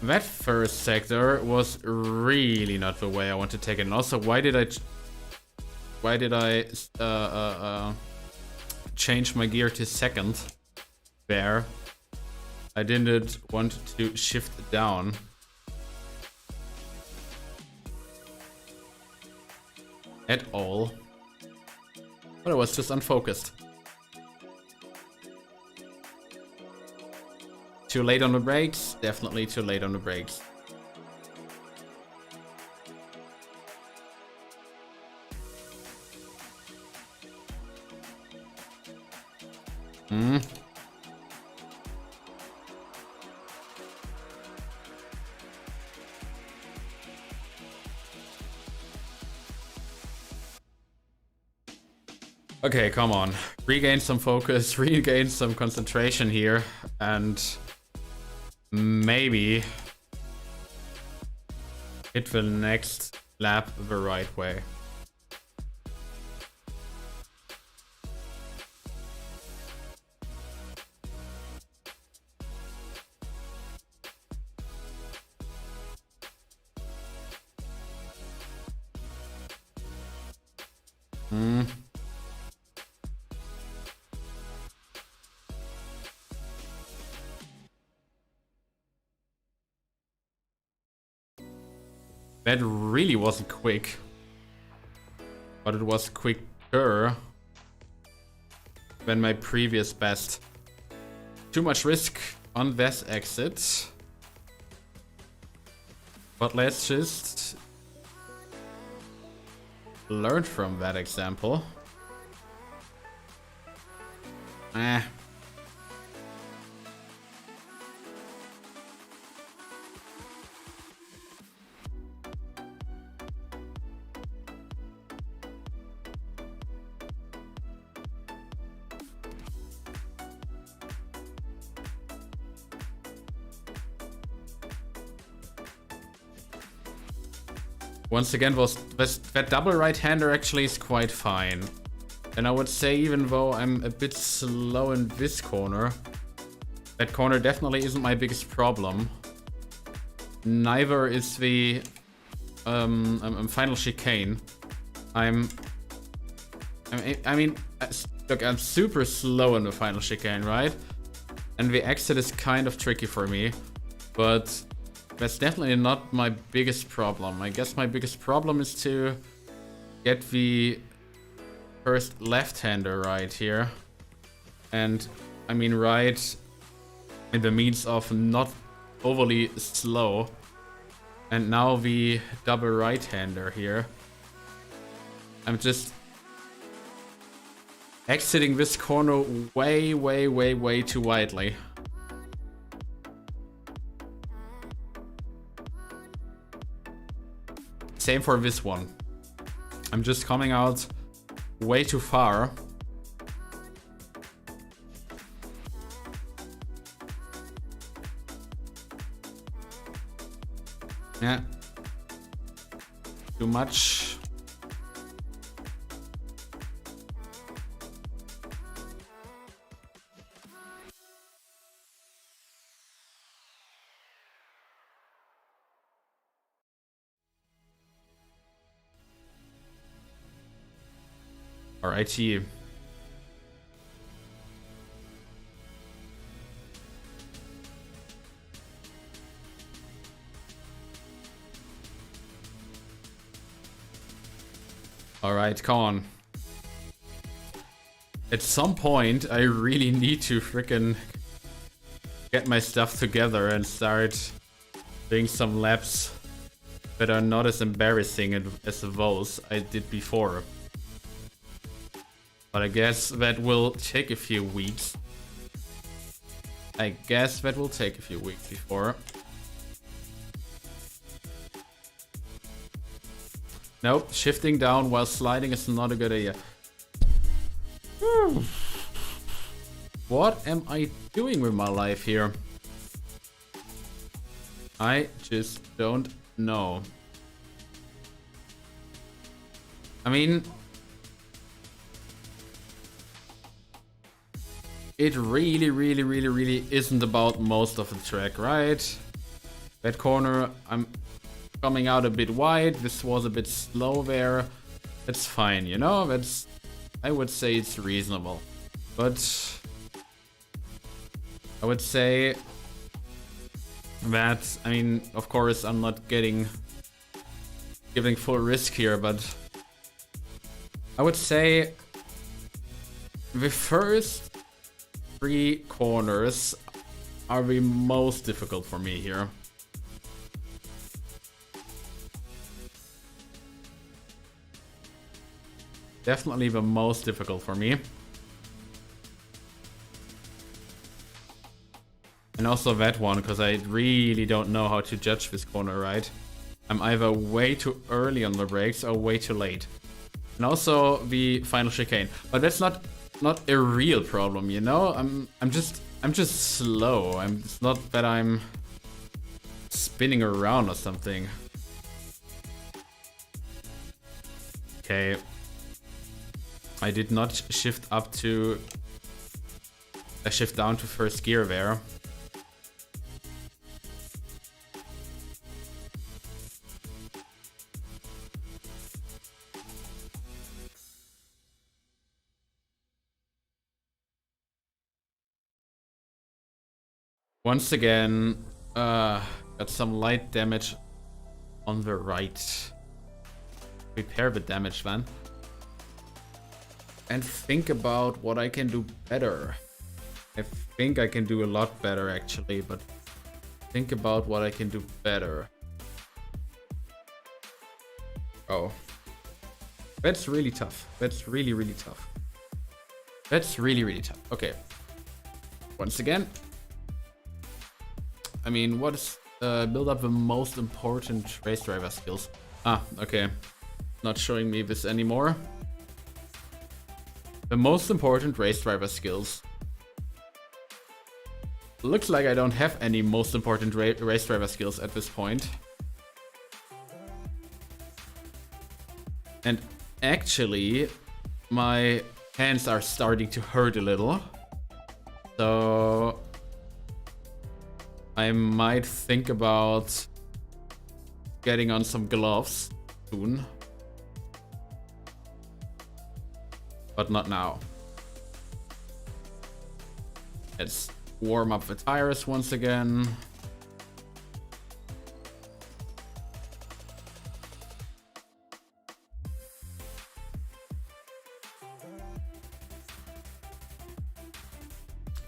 That first sector was really not the way I want to take it. And also, why did I change my gear to second there? I didn't want to shift down. At all. But I was just unfocused. Too late on the brakes? Definitely too late on the brakes. Okay, come on. Regain some focus, regain some concentration here, and maybe hit the next lap the right way. That really wasn't quick, but it was quicker than my previous best. Too much risk on this exit, but let's just learn from that example. Once again, that double right-hander actually is quite fine. And I would say, even though I'm a bit slow in this corner, that corner definitely isn't my biggest problem. Neither is the final chicane. I mean, look, I'm super slow in the final chicane, right? And the exit is kind of tricky for me, but that's definitely not my biggest problem. I guess my biggest problem is to get the first left-hander right here. And I mean right in the means of not overly slow. And now the double right-hander here. I'm just exiting this corner way too widely. Same for this one. I'm just coming out way too far. Yeah. Too much. Alrighty. Alright, come on. At some point, I really need to frickin' get my stuff together and start doing some laps that are not as embarrassing as those I did before. But I guess that will take a few weeks. Before. Nope, shifting down while sliding is not a good idea. What am I doing with my life here? I just don't know. I mean, it really isn't about most of the track, right? That corner, I'm coming out a bit wide. This was a bit slow there. That's fine, you know? That's, I would say it's reasonable. But I would say that, I mean, of course, I'm not giving full risk here, but I would say the first 3 corners are the most difficult for me here. Definitely the most difficult for me. And also that one, because I really don't know how to judge this corner, right? I'm either way too early on the brakes or way too late. And also the final chicane. But that's not a real problem, you know? I'm just slow. It's not that I'm spinning around or something. Okay. I did not shift up to... I shift down to first gear there. Once again, got some light damage on the right. Repair the damage then. And think about what I can do better. I think I can do a lot better actually, but think about what I can do better. Oh. That's really tough. That's really tough. That's really tough. Okay. Once again. I mean, what's build up the most important race driver skills? Ah, okay. Not showing me this anymore. The most important race driver skills. Looks like I don't have any most important race driver skills at this point. And actually, my hands are starting to hurt a little. So I might think about getting on some gloves soon. But not now. Let's warm up the tires once again.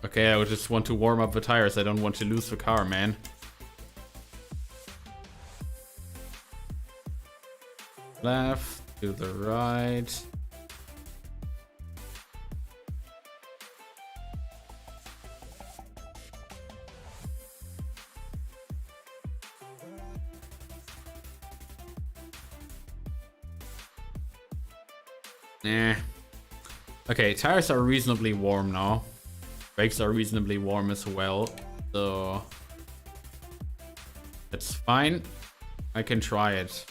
Okay, I just want to warm up the tires. I don't want to lose the car, man. Left to the right. Eh. Okay, tires are reasonably warm now. Brakes are reasonably warm as well, so that's fine. I can try it.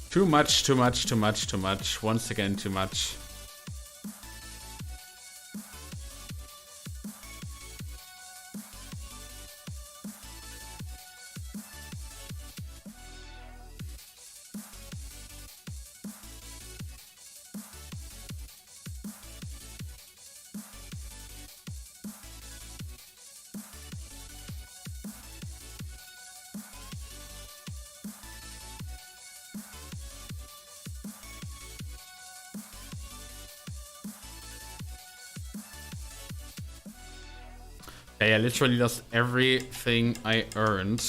Too much, too much, too much, too much. Once again, too much. Okay, I literally lost everything I earned.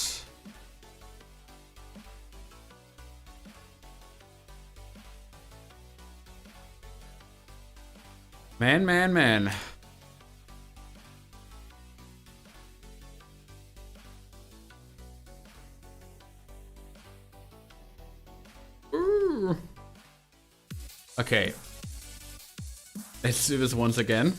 Man. Ooh. Okay. Let's do this once again.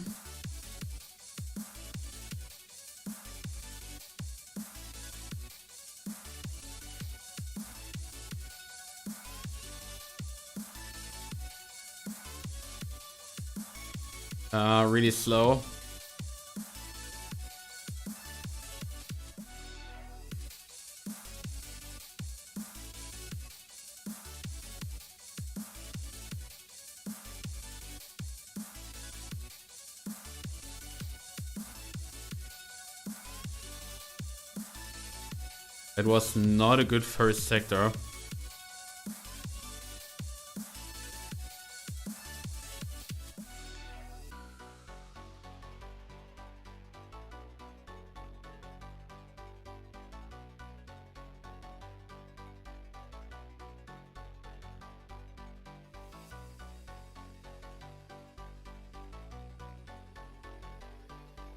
Really slow. It was not a good first sector.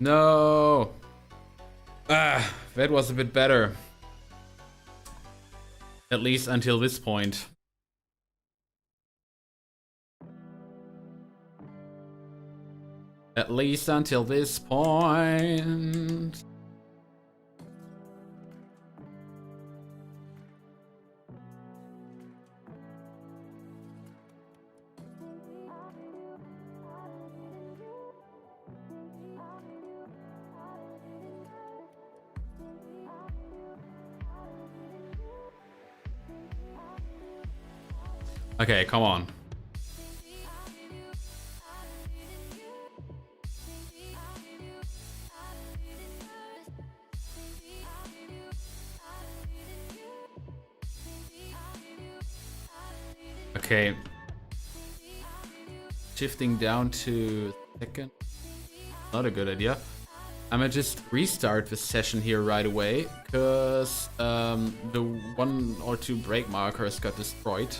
No! Ah, that was a bit better. At least until this point. At least until this point. Okay, come on. Okay. Shifting down to second. Not a good idea. I'm gonna just restart the session here right away, because the 1 or 2 brake markers got destroyed.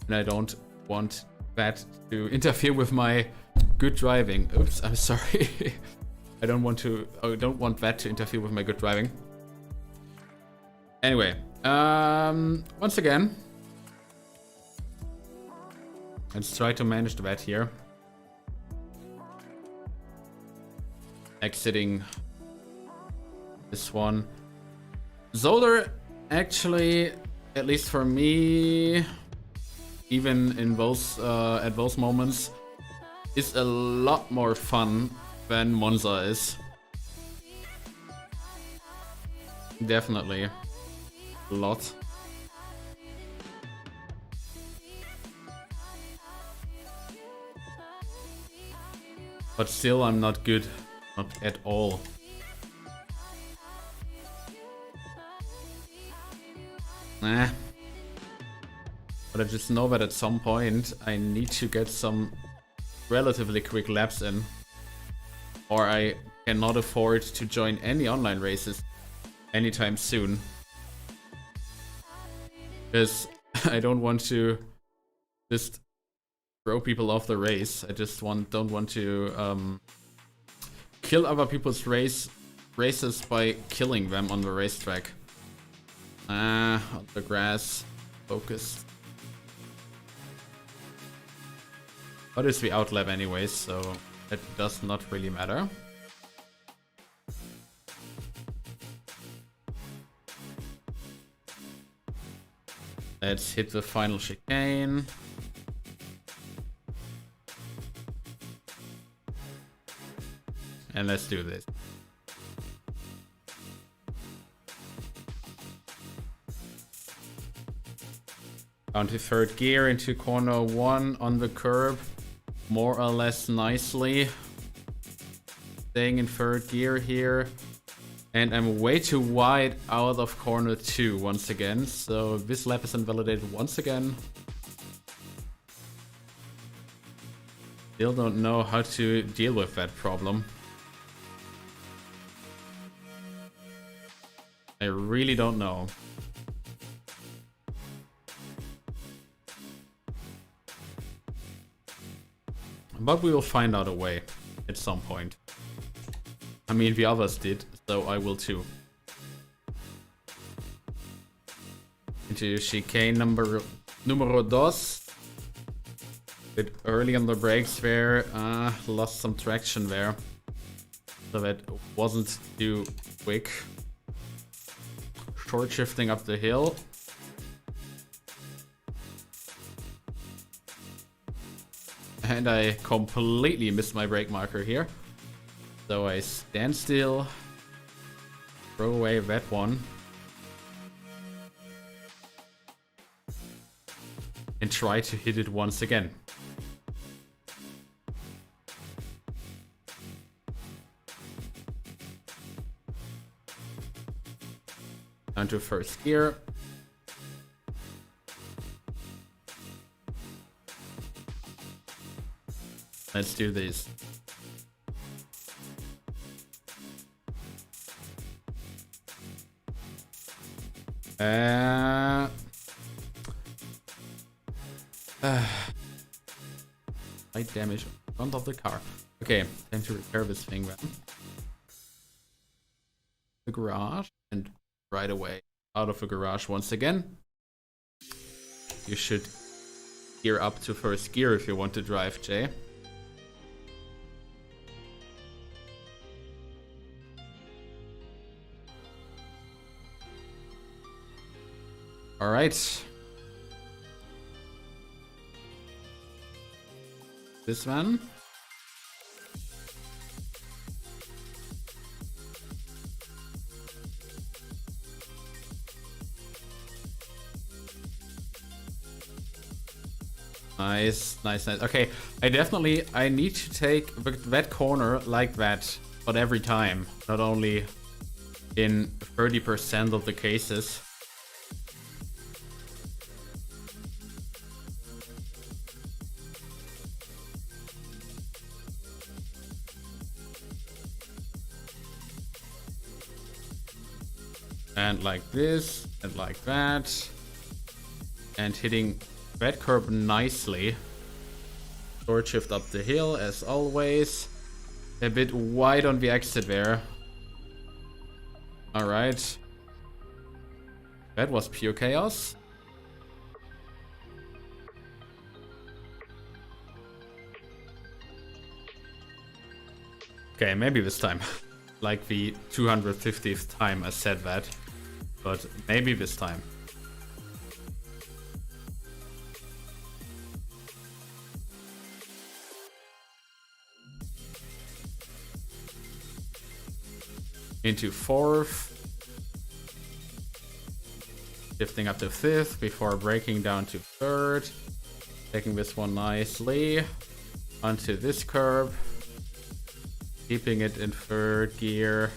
And I don't want that to interfere with my good driving. Oops, I'm sorry. I don't want that to interfere with my good driving. Anyway, once again, let's try to manage that here. Exiting this one. Zolder, actually, at least for me, even in those at those moments, is a lot more fun than Monza is. Definitely a lot. But still, I'm not good, not at all. Nah. But I just know that at some point I need to get some relatively quick laps in, or I cannot afford to join any online races anytime soon. Because I don't want to just throw people off the race. I just don't want to kill other people's races by killing them on the racetrack. On the grass, focused. But it's the outlap anyways, so it does not really matter. Let's hit the final chicane. And let's do this. Down to third gear into corner 1 on the curb. More or less nicely. Staying in third gear here. And I'm way too wide out of corner 2 once again. So this lap is invalidated once again. Still don't know how to deal with that problem. I really don't know. But we will find out a way at some point. I mean, the others did, so I will too. Into chicane numero dos. Bit early on the brakes there, lost some traction there. So that wasn't too quick. Short shifting up the hill. And I completely missed my brake marker here. So I stand still. Throw away that one. And try to hit it once again. Down to first gear. Let's do this. Light damage in front of the car. Okay, time to repair this thing then. The garage and right away out of the garage once again. You should gear up to first gear if you want to drive, Jay. All right. This one. Nice, nice, nice. Okay, I need to take that corner like that, but every time, not only in 30% of the cases. And like this, and like that. And hitting that curb nicely. Short shift up the hill as always. A bit wide on the exit there. Alright. That was pure chaos. Okay, maybe this time. Like the 250th time I said that. But maybe this time. Into fourth. Shifting up to fifth before braking down to third. Taking this one nicely. Onto this curb. Keeping it in third gear.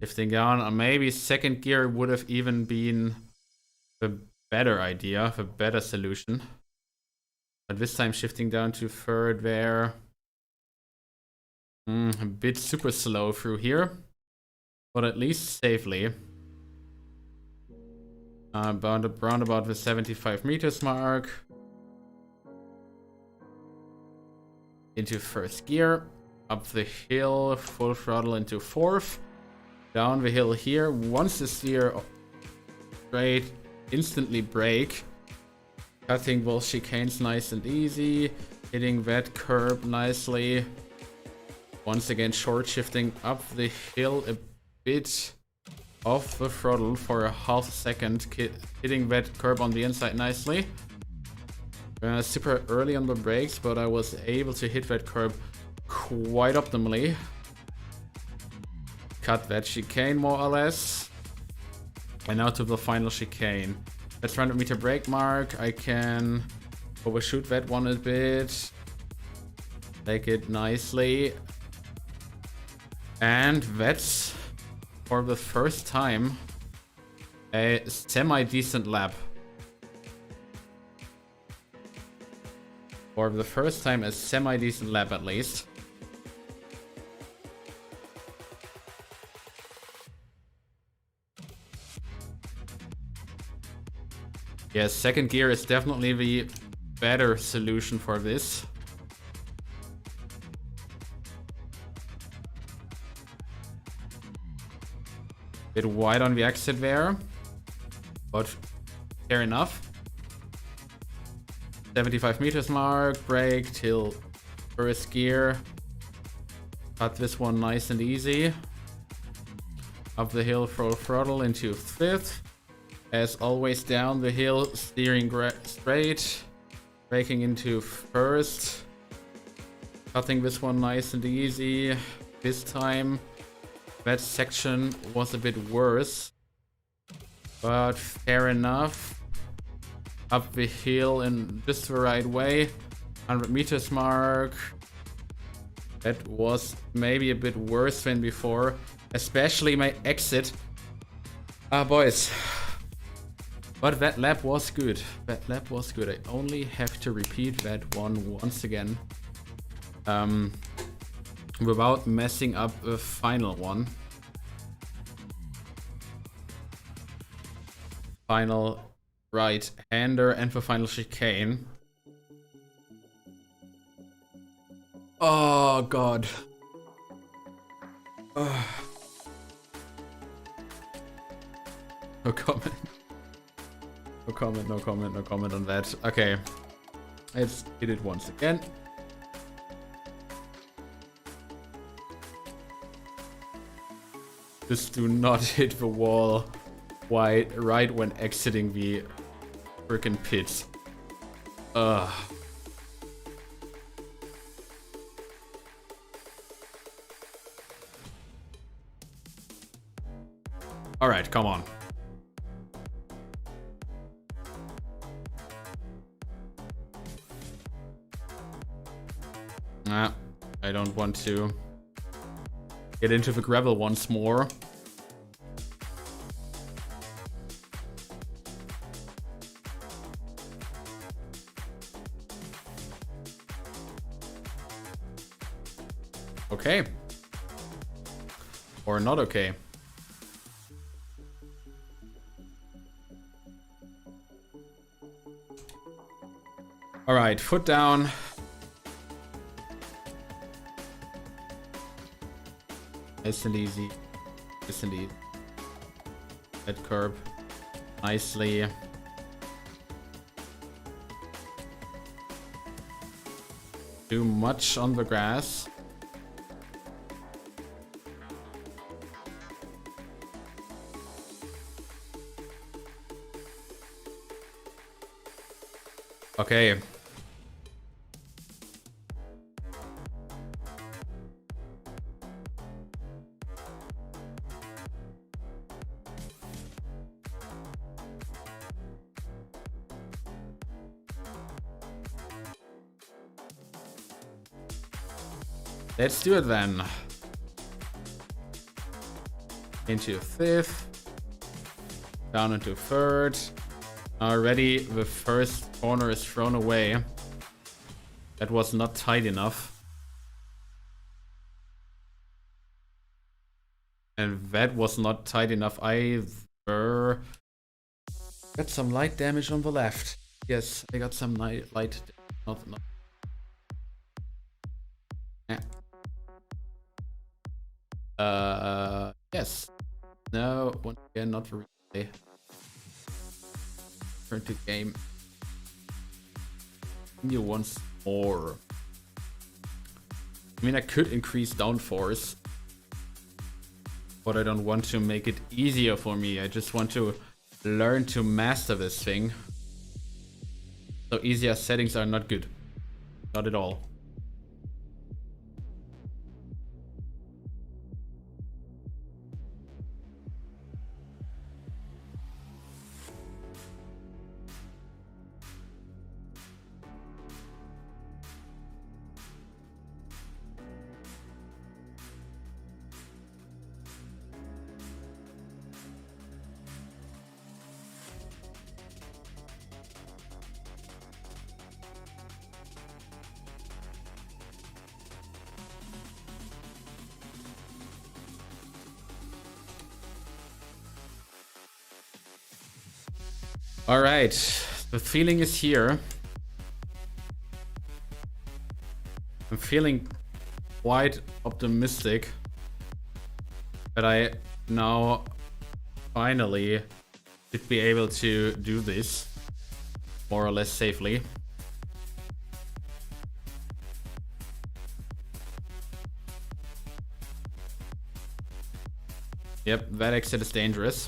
Shifting down, or maybe second gear would have even been the better idea, the better solution. But this time shifting down to third there. A bit super slow through here. But at least safely. Round about the 75 meters mark. Into first gear. Up the hill, full throttle into fourth. Down the hill here. Once the steer straight, instantly brake. Cutting both chicanes nice and easy. Hitting that curb nicely. Once again, short shifting up the hill a bit. off the throttle for a half second, hitting that curb on the inside nicely. Super early on the brakes, but I was able to hit that curb quite optimally. Cut that chicane more or less. And now to the final chicane. That's 300 meter brake mark. I can overshoot that one a bit. Take it nicely. And that's, for the first time, a semi-decent lap. For the first time, a semi-decent lap at least. Yes, second gear is definitely the better solution for this. Bit wide on the exit there, but fair enough. 75 meters mark, brake till first gear. Cut this one nice and easy. Up the hill, full throttle into fifth. As always, down the hill, steering straight. Braking into first. Cutting this one nice and easy. This time, that section was a bit worse, but fair enough. Up the hill in just the right way. 100 meters mark. That was maybe a bit worse than before, especially my exit. Boys. But that lap was good. That lap was good. I only have to repeat that one once again. Without messing up the final one. Final right-hander and the final chicane. Oh god. No comment. No comment, no comment, no comment on that. Okay. Let's hit it once again. Just do not hit the wall right when exiting the freaking pit. Ugh. Alright, come on. Nah, I don't want to get into the gravel once more. Okay. Or not okay. Alright, foot down. Nice and easy. Yes indeed. That curb. Nicely. Too much on the grass. Okay. Let's do it then. Into fifth. Down into third. Already the first corner is thrown away. That was not tight enough. And that was not tight enough either. Got some light damage on the left. Yes, I got some light not. Yeah. Yes. No, once again, not for replay. Turn to game. Continue once more. I mean, I could increase downforce. but I don't want to make it easier for me. I just want to learn to master this thing. So easier settings are not good. Not at all. All right, the feeling is here. I'm feeling quite optimistic that I now finally should be able to do this more or less safely. Yep, that exit is dangerous.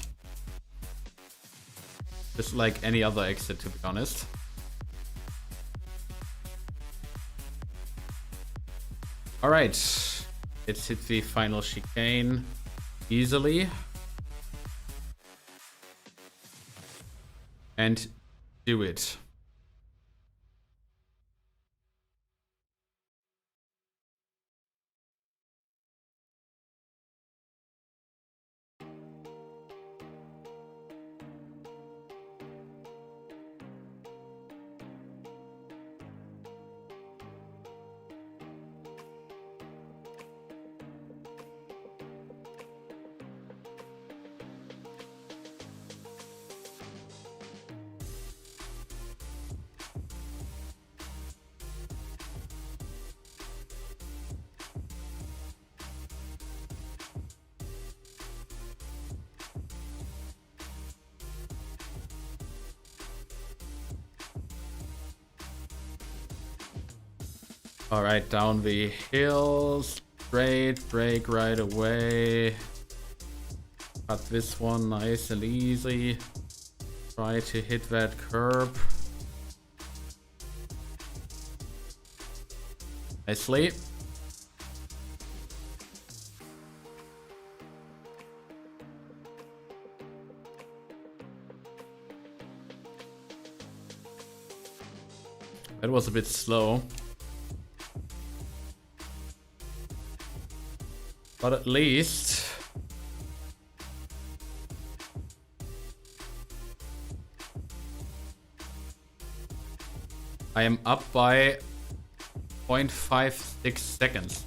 Just like any other exit, to be honest. Alright, let's hit the final chicane easily. And do it. All right, down the hill, straight, brake right away. Cut this one nice and easy. Try to hit that curb. Nicely. That was a bit slow. But at least I am up by 0.56 seconds.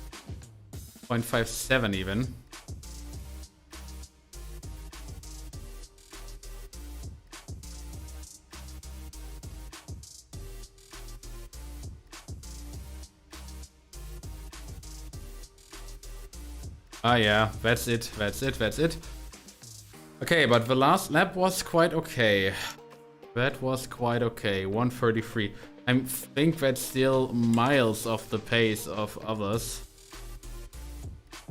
0.57 even. Ah yeah, that's it, that's it, that's it. Okay, but the last lap was quite okay. That was quite okay, 133. I think that's still miles off the pace of others.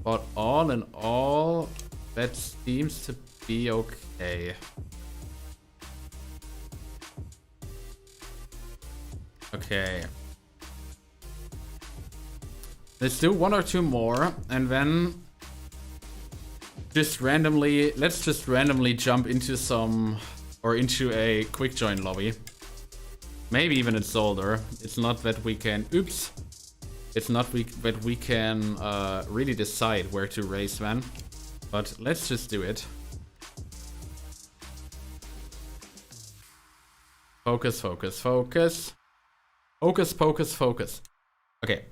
But all in all, that seems to be okay. Okay. Let's do one or two more, and then let's just randomly jump into into a quick join lobby. Maybe even in Solder. It's not that we can, it's not that we can really decide where to race then, but let's just do it. Focus, focus, focus. Focus, focus, focus. Okay.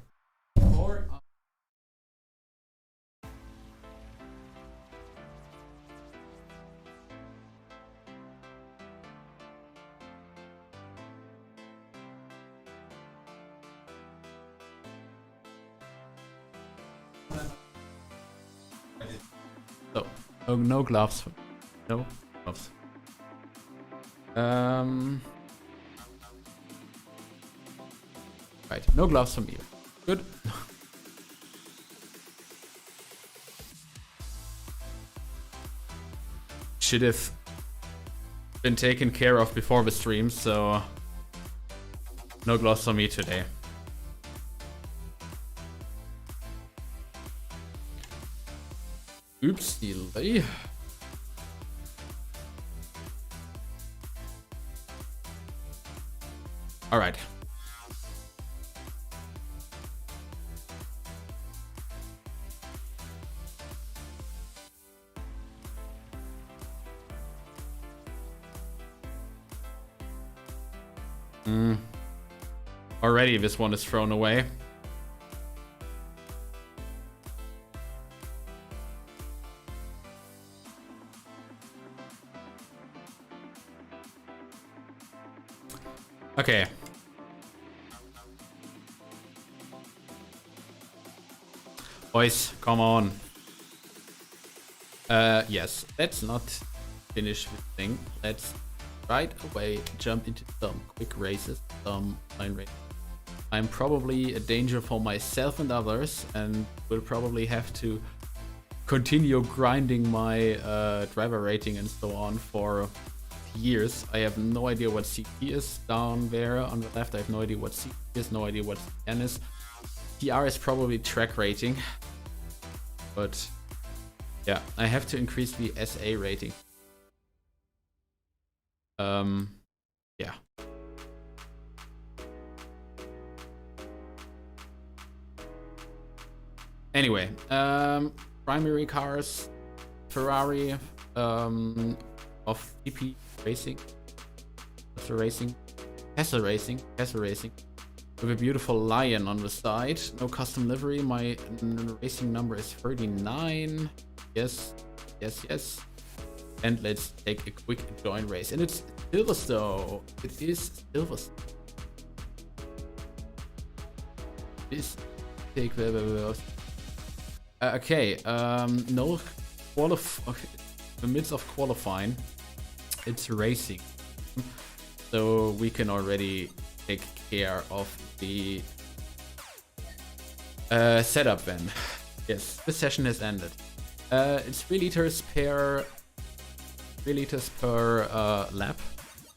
So, no gloves. No gloves. Right, no gloves from you. Good. should have been taken care of before the stream, so no gloss for me today. Oops, delay. All right. Already this one is thrown away. Okay. Boys, come on. Yes, let's not finish this thing. Let's right away jump into some quick races, some line races. I'm probably a danger for myself and others, and will probably have to continue grinding my driver rating and so on for years. I have no idea what CP is down there on the left. I have no idea what CP is, no idea what CN is. TR is probably track rating, but yeah, I have to increase the SA rating. Yeah. Anyway, primary cars, Ferrari, of TP Racing, Castle Racing, with a beautiful lion on the side. No custom livery. My racing number is 39. Yes. And let's take a quick join race. And it's Silverstone. It is Silverstone. This take the okay. No the midst of qualifying, it's racing, so we can already take care of the setup then. Yes, the session has ended. It's 3 liters per lap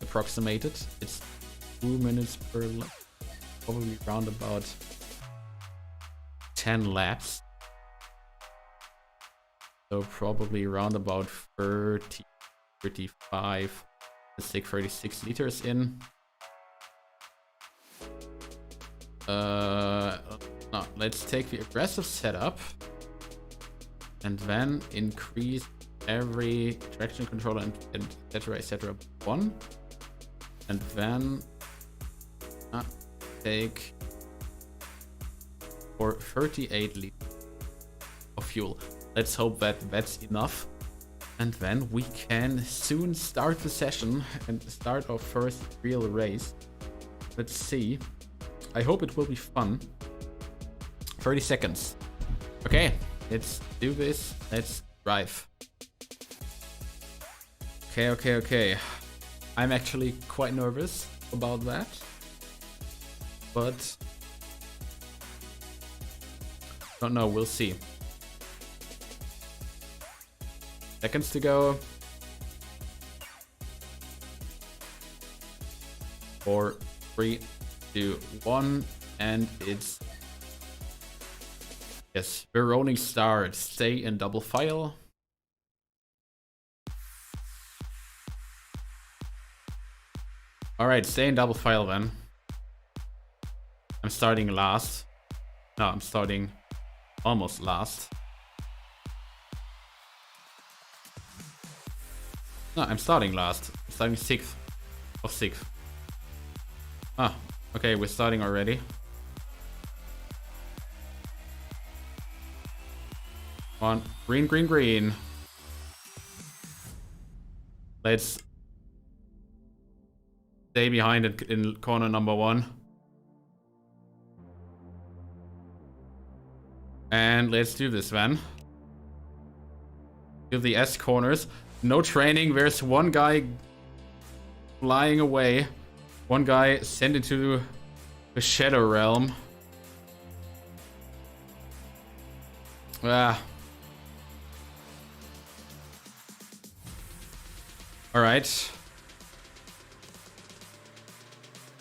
approximated. It's 2 minutes per lap, probably around about 10 laps. So probably around about 30, 35, let's take 36 liters in. No, let's take the aggressive setup and then increase every traction controller and etc. 1, and then take for 38 liters of fuel. Let's hope that that's enough, and then we can soon start the session and start our first real race. Let's see. I hope it will be fun. 30 seconds. Okay, let's do this. Let's drive. Okay. I'm actually quite nervous about that, but don't know. We'll see. Seconds to go. 4, 3, 2, 1, and it's yes, we're rolling start. Stay in double file. All right, stay in double file then. I'm starting last. No, I'm starting almost last. No, I'm starting last. I'm starting 6th of 6th. Ah, okay, we're starting already. Come on, green. Let's stay behind it in corner number 1. And let's do this then. Do the S corners. No training. There's one guy flying away. One guy sent into the shadow realm. All right.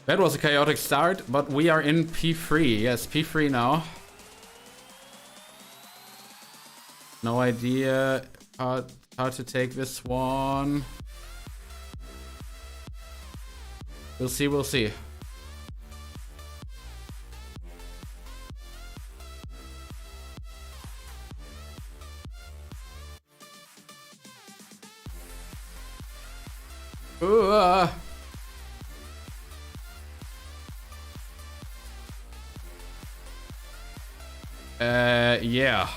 That was a chaotic start, but we are in P3. Yes, P3 now. No idea how to take this one. We'll see, we'll see. Ooh, yeah.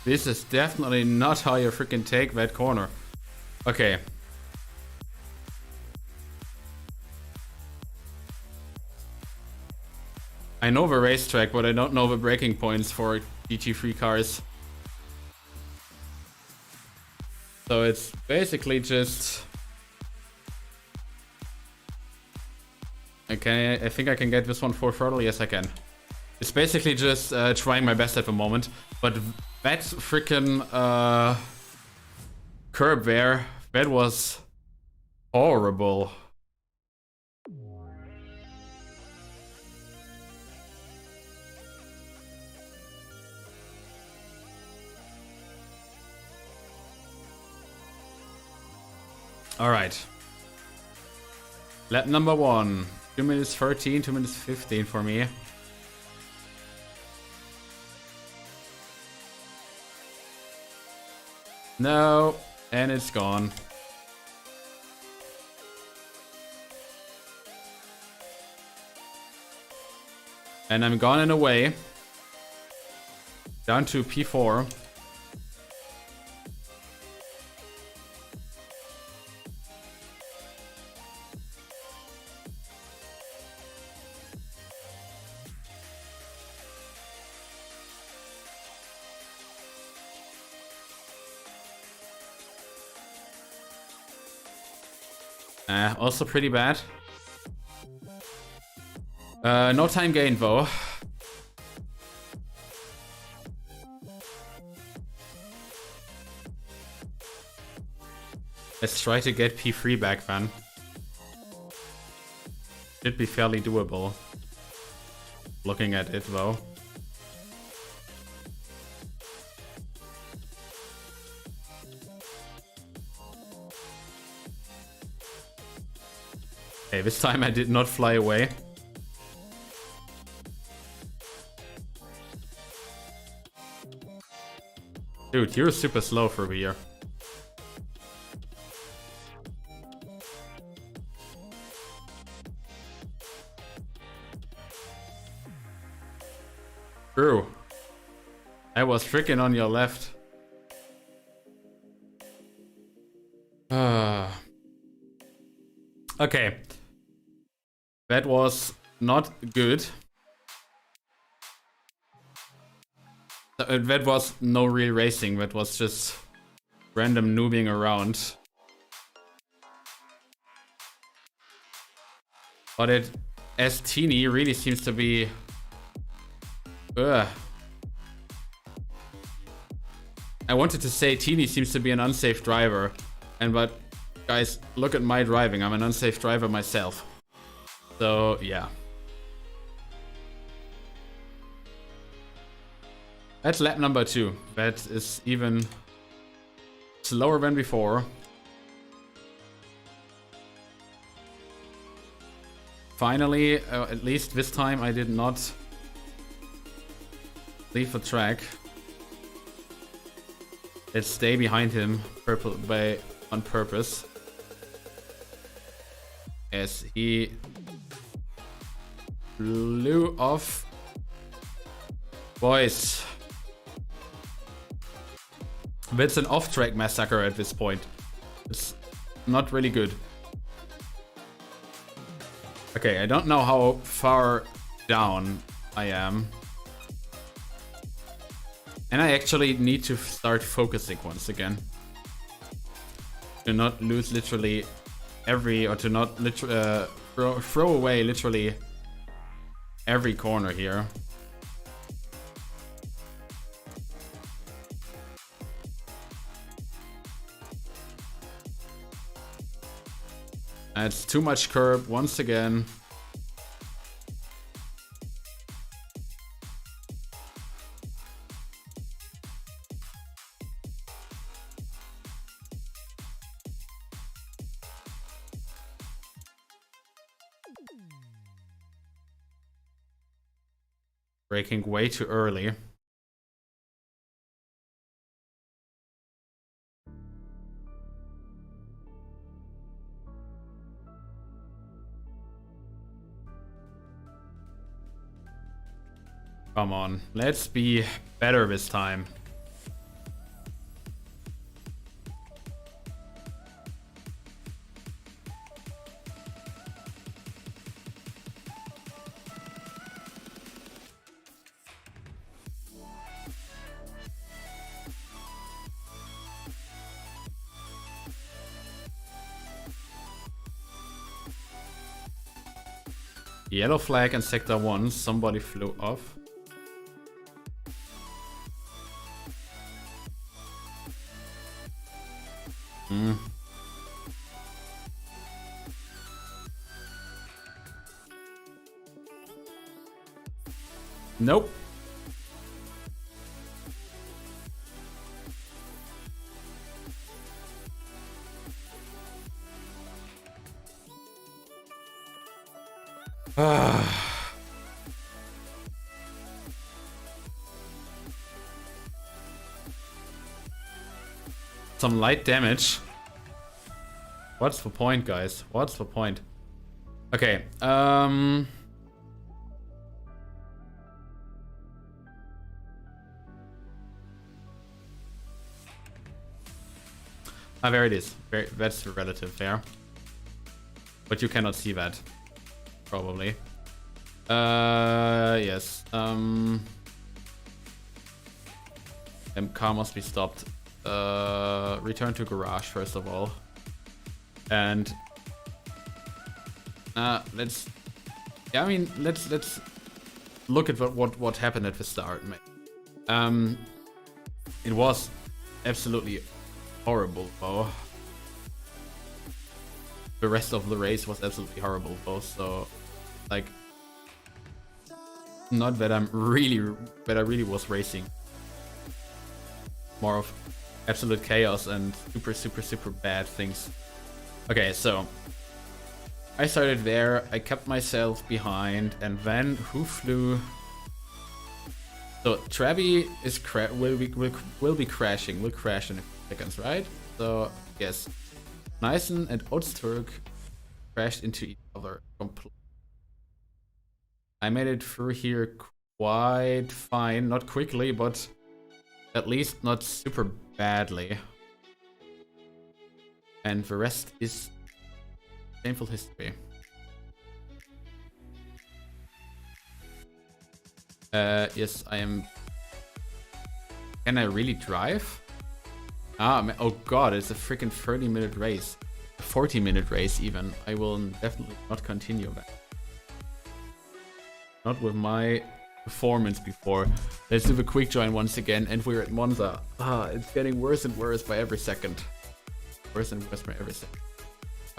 This is definitely not how you freaking take that corner. Okay. I know the racetrack, but I don't know the braking points for GT3 cars. So it's basically just... Okay, I think I can get this one full throttle. Yes, I can. It's basically just trying my best at the moment. But that freaking curb there, that was horrible. All right. Lap number 1. 2 minutes 13, 2 minutes 15 for me. No, and it's gone. And I'm gone and away. Down to P4. Also pretty bad. No time gained though. Let's try to get P3 back then. Should be fairly doable. Looking at it though. Okay, this time I did not fly away. Dude, you're super slow for here. True. I was freaking on your left. Okay. That was not good. That was no real racing, that was just random noobing around. But it, as Teeny, really seems to be... I wanted to say Teeny seems to be an unsafe driver, but guys, look at my driving, I'm an unsafe driver myself. So, yeah. That's lap number 2. That is even slower than before. Finally, at least this time I did not leave the track. Let's stay behind him on purpose. As he flew off. Boys. That's an off-track massacre at this point. It's not really good. Okay, I don't know how far down I am. And I actually need to start focusing once again. To not lose literally every, or to not throw away literally every corner here. It's too much curb once again. Braking way too early. Come on, let's be better this time. Yellow flag in sector 1, somebody flew off. Nope. Some light damage. What's the point, guys? What's the point? Okay, there it is. That's relative there. But you cannot see that. Probably. Yes. Car must be stopped. Return to garage first of all. And let's look at what happened at the start, mate. It was absolutely horrible, though. The rest of the race was absolutely horrible, though. So, like, not that I really was racing. More of absolute chaos and super bad things. Okay, so I started there. I kept myself behind, and then who flew? So Travi is will be crashing. Will crash in a few seconds, right? So yes, Nysen and Ozturk crashed into each other completely. I made it through here quite fine, not quickly, but at least not super badly. And the rest is painful history. Yes, I am. Can I really drive? Oh god, it's a freaking 30-minute race. A 40-minute race even. I will definitely not continue that. Not with my performance before. Let's do the quick join once again, and we're at Monza. It's getting worse and worse by every second. Worse and worse by every second.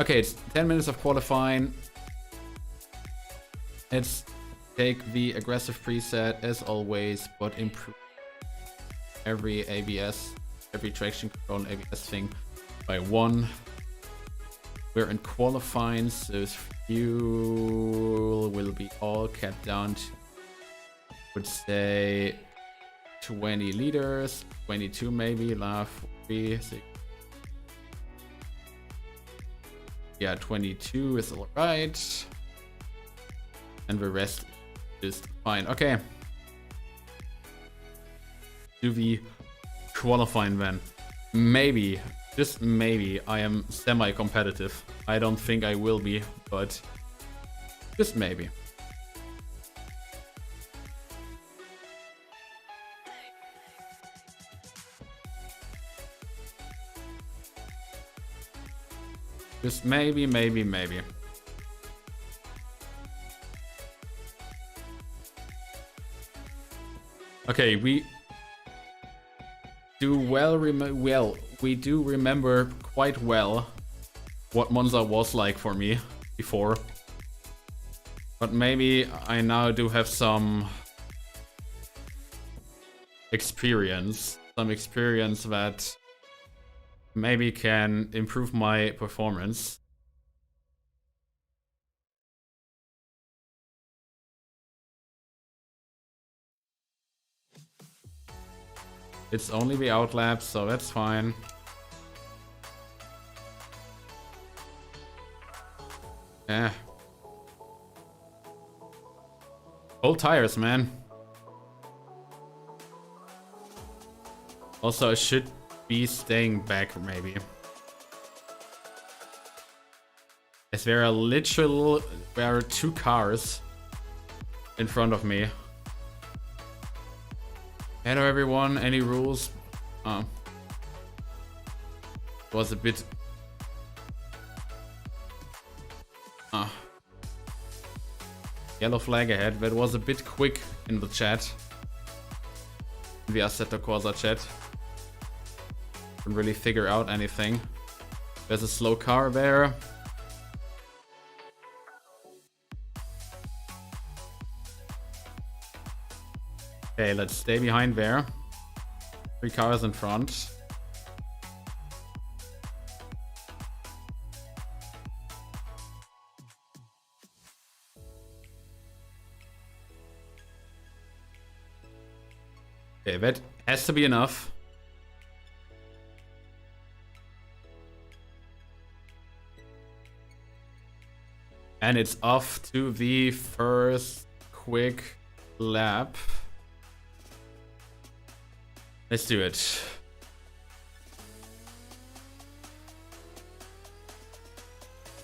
Okay, it's 10 minutes of qualifying. Let's take the aggressive preset as always, but improve every ABS, every traction control and ABS thing by 1. We're in qualifying, so fuel will be all kept down to, I would say, 20 liters, 22 maybe, laugh 3, 6. Yeah, 22 is alright. And the rest is fine. Okay. Do the qualifying then. Maybe, just maybe, I am semi-competitive. I don't think I will be, but just maybe. Just maybe. Okay, we do we do remember quite well what Monza was like for me before. But maybe I now do have some experience. Some experience that maybe can improve my performance. It's only the outlap, so that's fine. Eh. Old tires, man. Also, I should be staying back, maybe. As there are two cars in front of me. Hello everyone, any rules? Was a bit... Yellow flag ahead, that was a bit quick in the chat. In the Assetto Corsa chat. Couldn't really figure out anything. There's a slow car there. Okay, let's stay behind there. 3 cars in front. Okay, that has to be enough. And it's off to the first quick lap. Let's do it.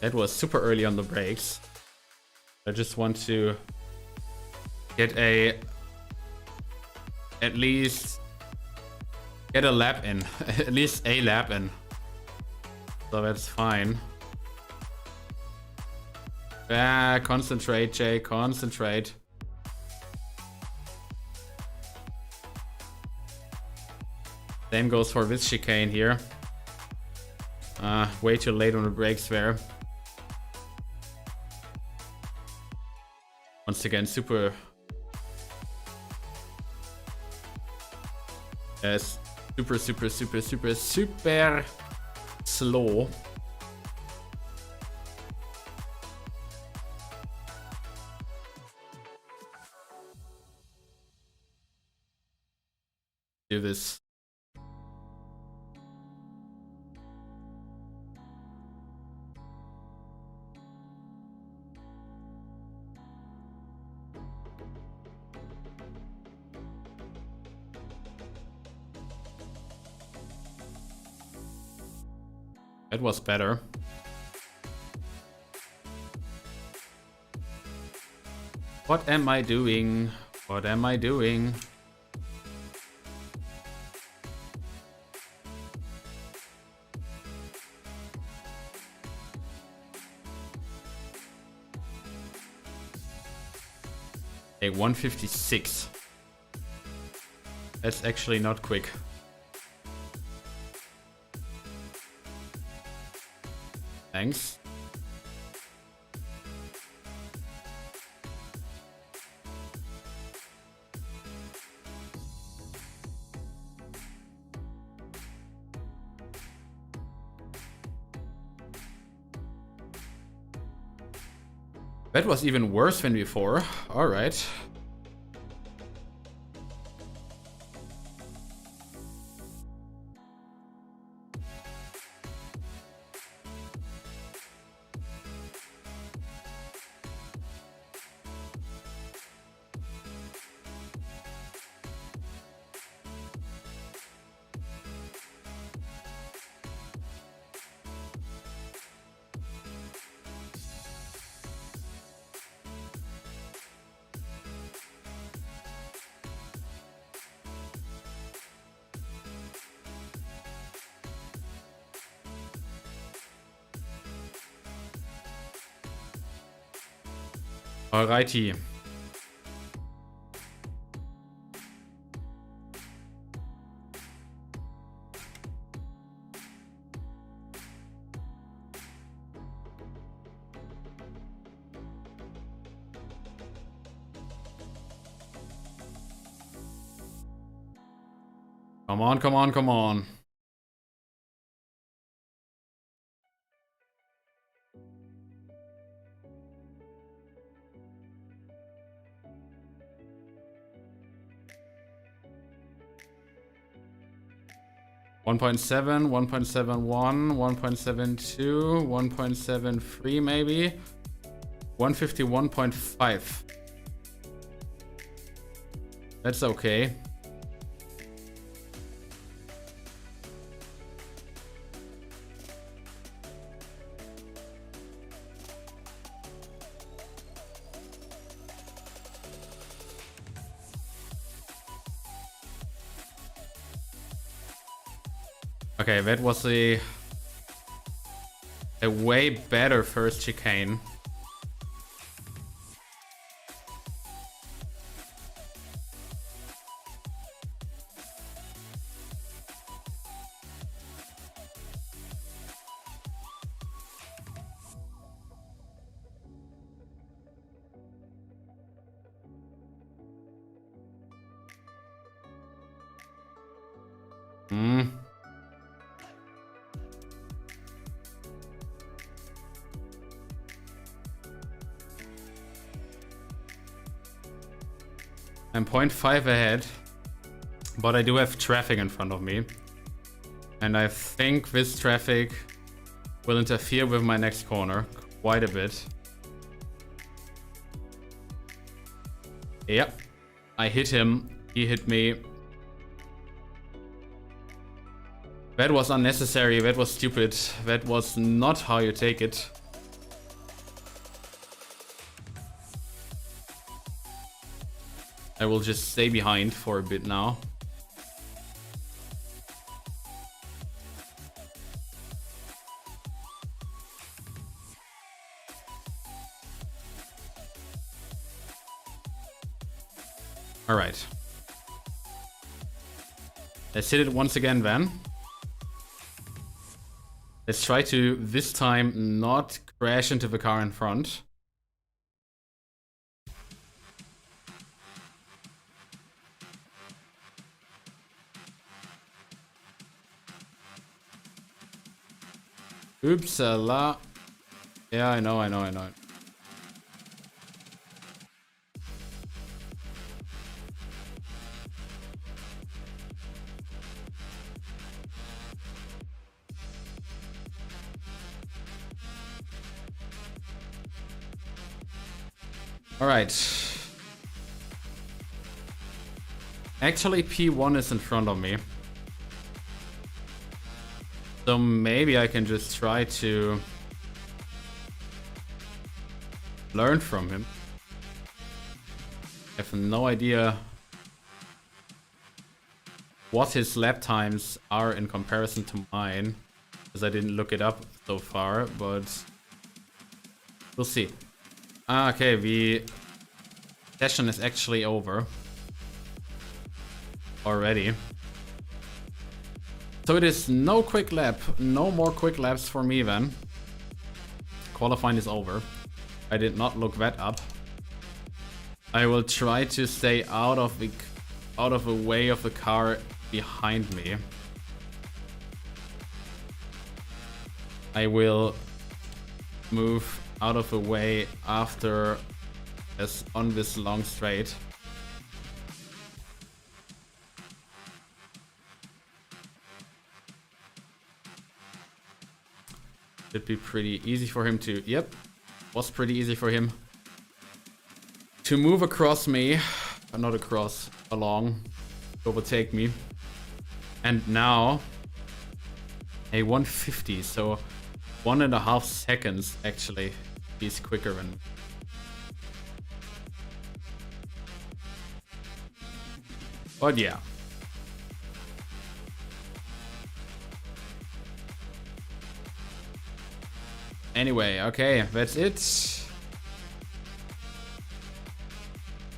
That was super early on the brakes. I just want to get at least get a lap in. At least a lap in. So that's fine. Ah, concentrate, Jay, concentrate. Same goes for this chicane here. Way too late on the brakes there. Once again, super slow. Do this. That was better. What am I doing? What am I doing? A 156. That's actually not quick. Thanks. That was even worse than before. All right. Alrighty. Come on, come on, come on. One point 7, 1.71, 1.72, 1.73 maybe. 151.5. That's okay. Okay, that was a way better first chicane. I'm 0.5 ahead, but I do have traffic in front of me. And I think this traffic will interfere with my next corner quite a bit. Yep, I hit him, he hit me. That was unnecessary, that was stupid, that was not how you take it. I will just stay behind for a bit now. All right. Let's hit it once again then. Let's try to, this time, not crash into the car in front. Oops, la. Yeah, I know. All right. Actually, P1 is in front of me. So maybe I can just try to learn from him. I have no idea what his lap times are in comparison to mine, because I didn't look it up so far, but we'll see. Okay, the session is actually over already. So it is no quick lap, no more quick laps for me then. Qualifying is over. I did not look that up. I will try to stay out of the way of the car behind me. I will move out of the way after on this long straight. Should be pretty easy for him to, yep, was pretty easy for him to move across me, not across, along, overtake me. And now a 150, so 1.5 seconds actually. He's quicker than me. But yeah. Anyway, okay, that's it.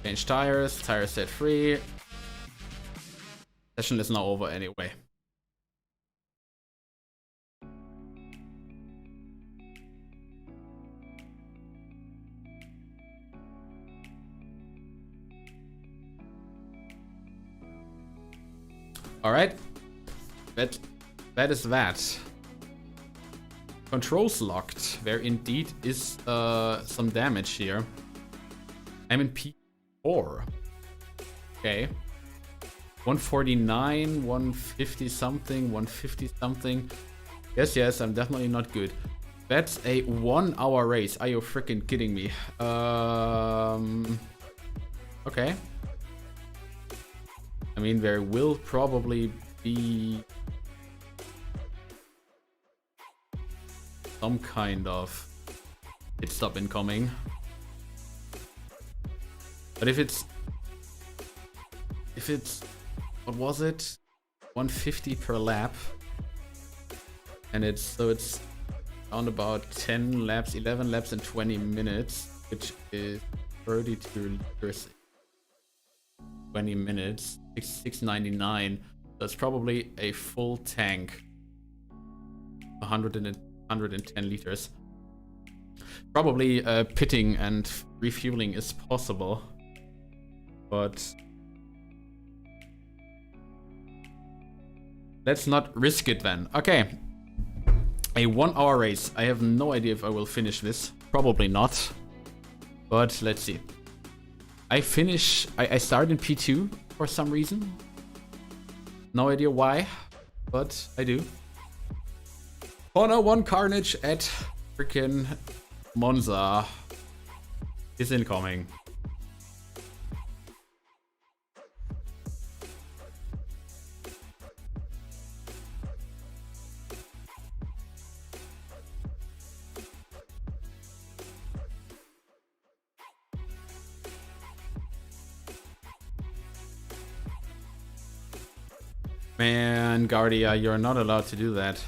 Change tires, tire set free. Session is now over anyway. Alright. That is that. Controls locked. There indeed is some damage here. I'm in P4. Okay. 149, 150 something, 150 something. Yes, I'm definitely not good. That's a 1 hour race. Are you freaking kidding me? Okay. I mean, there will probably be some kind of pit stop incoming. But if it's what was it? 150 per lap. And it's around about 10 laps, 11 laps in 20 minutes, which is 32 liters. 20 minutes, 699. That's probably a full tank. 110 liters. Probably pitting and refueling is possible, but let's not risk it then. Okay. A 1 hour race. I have no idea if I will finish this. Probably not. But let's see. I start in P2 for some reason. No idea why, but I do. Corner 1 carnage at freaking Monza is incoming. Man, Guardia, you're not allowed to do that.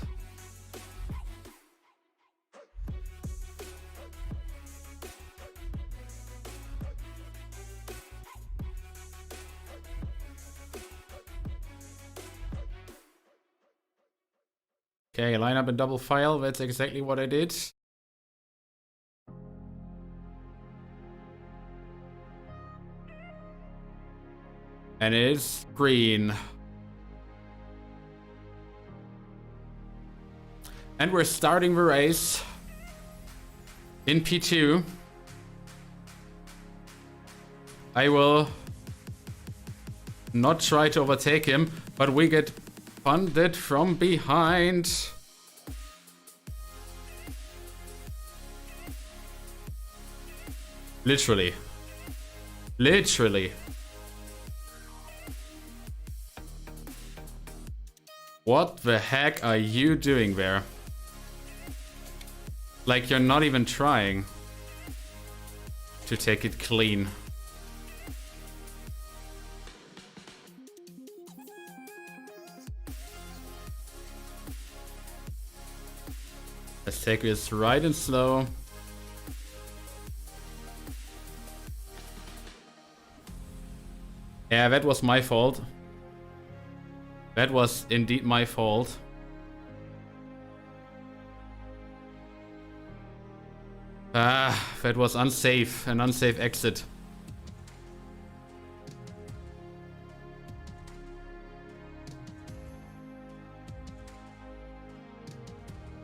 Okay, line up in double file. That's exactly what I did. And it is green. And we're starting the race in P2. I will not try to overtake him, but we get funded from behind. Literally. What the heck are you doing there? Like, you're not even trying to take it clean. Let's take this right and slow. Yeah, that was my fault. That was indeed my fault. That was unsafe, an unsafe exit.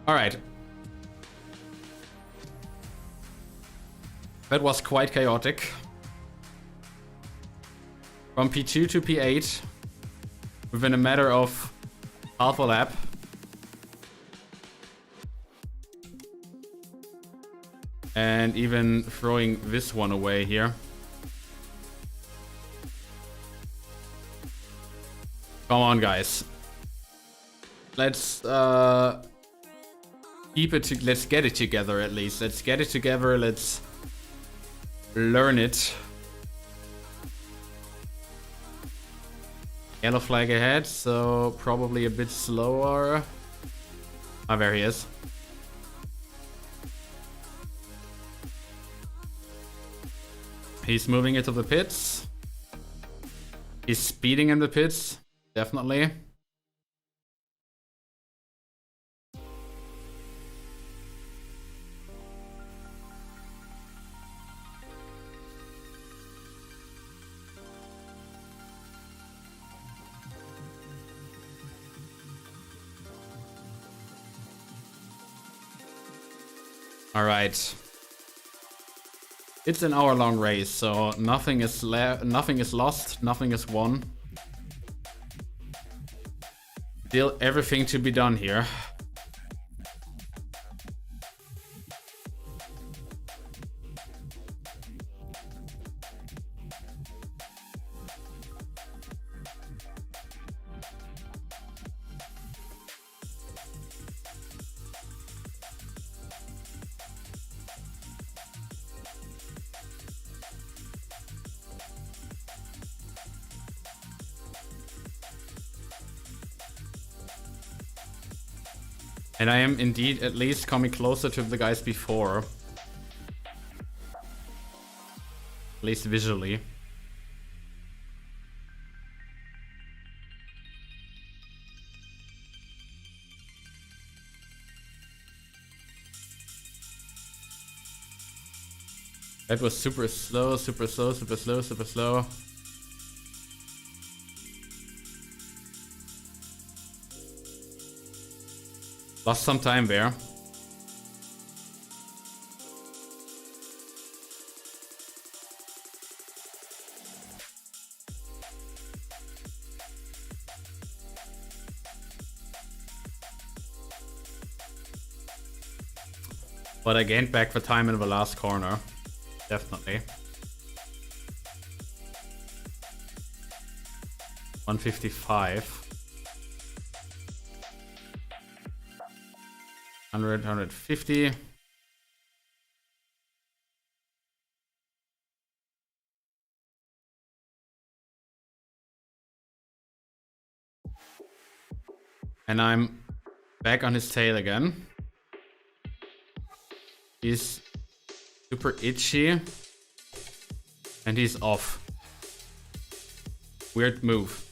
All right. That was quite chaotic. From P2 to P8 within a matter of half a lap. And even throwing this one away here. Come on, guys. Let's keep it. Let's get it together at least. Let's get it together. Let's learn it. Yellow flag ahead, so probably a bit slower. Ah, there he is. He's moving into the pits. He's speeding in the pits, definitely. All right. It's an hour-long race, so nothing is lost, nothing is won. Still everything to be done here. And I am indeed at least coming closer to the guys before. At least visually. That was super slow, super slow, super slow, super slow. Lost some time there. But I gained back the time in the last corner. Definitely. 155. 100, 150. And I'm back on his tail again. He's super itchy. And he's off. Weird move.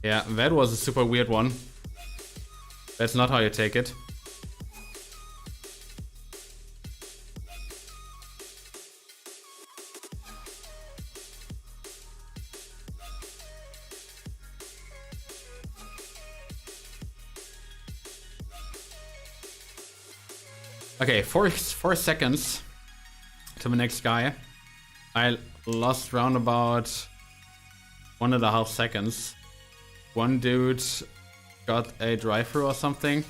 Yeah, that was a super weird one. That's not how you take it. Okay, four seconds to the next guy. I lost round about 1.5 seconds. One dude got a drive-through or something.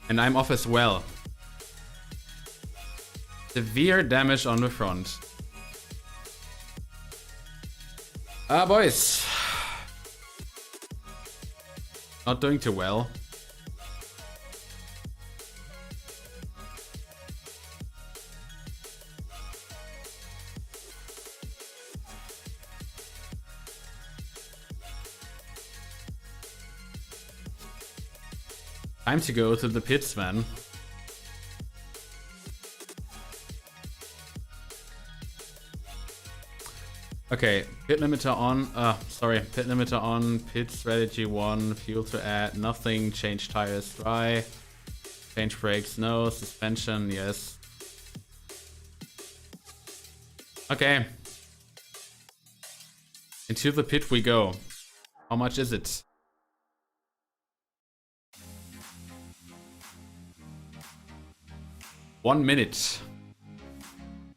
And I'm off as well. Severe damage on the front. Boys. Not doing too well. Time to go to the pits, man. Okay, pit limiter on. Pit limiter on. Pit strategy 1. Fuel to add. Nothing. Change tires dry. Change brakes. No. Suspension. Yes. Okay. Into the pit we go. How much is it? One minute.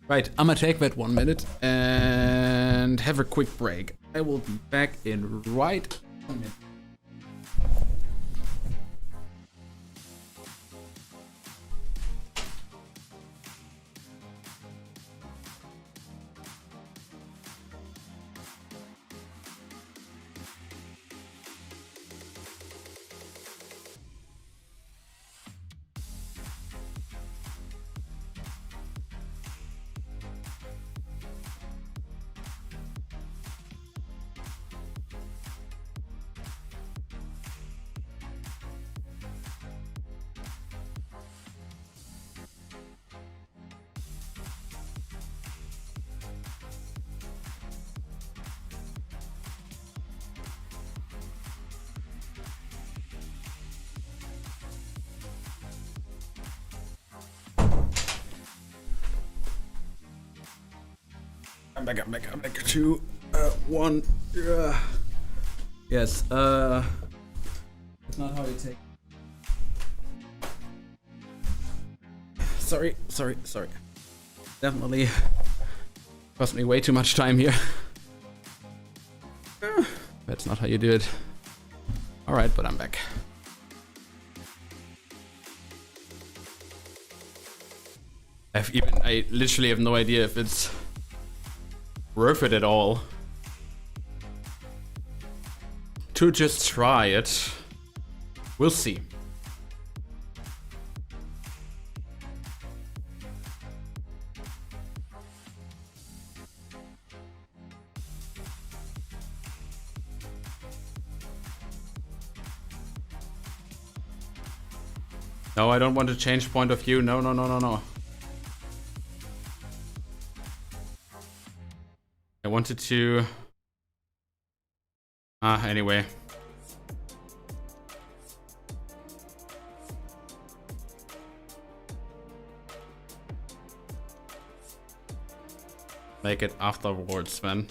Right, I'm gonna take that 1 minute and have a quick break. I will be back in right a minute. I'm back. 2, 1. Yes. That's not how you take. Sorry. Definitely cost me way too much time here. That's not how you do it. Alright, but I'm back. I literally have no idea if it's worth it at all to just try it. We'll see. No, I don't want to change point of view. No. I wanted to... anyway. Make it afterwards, man.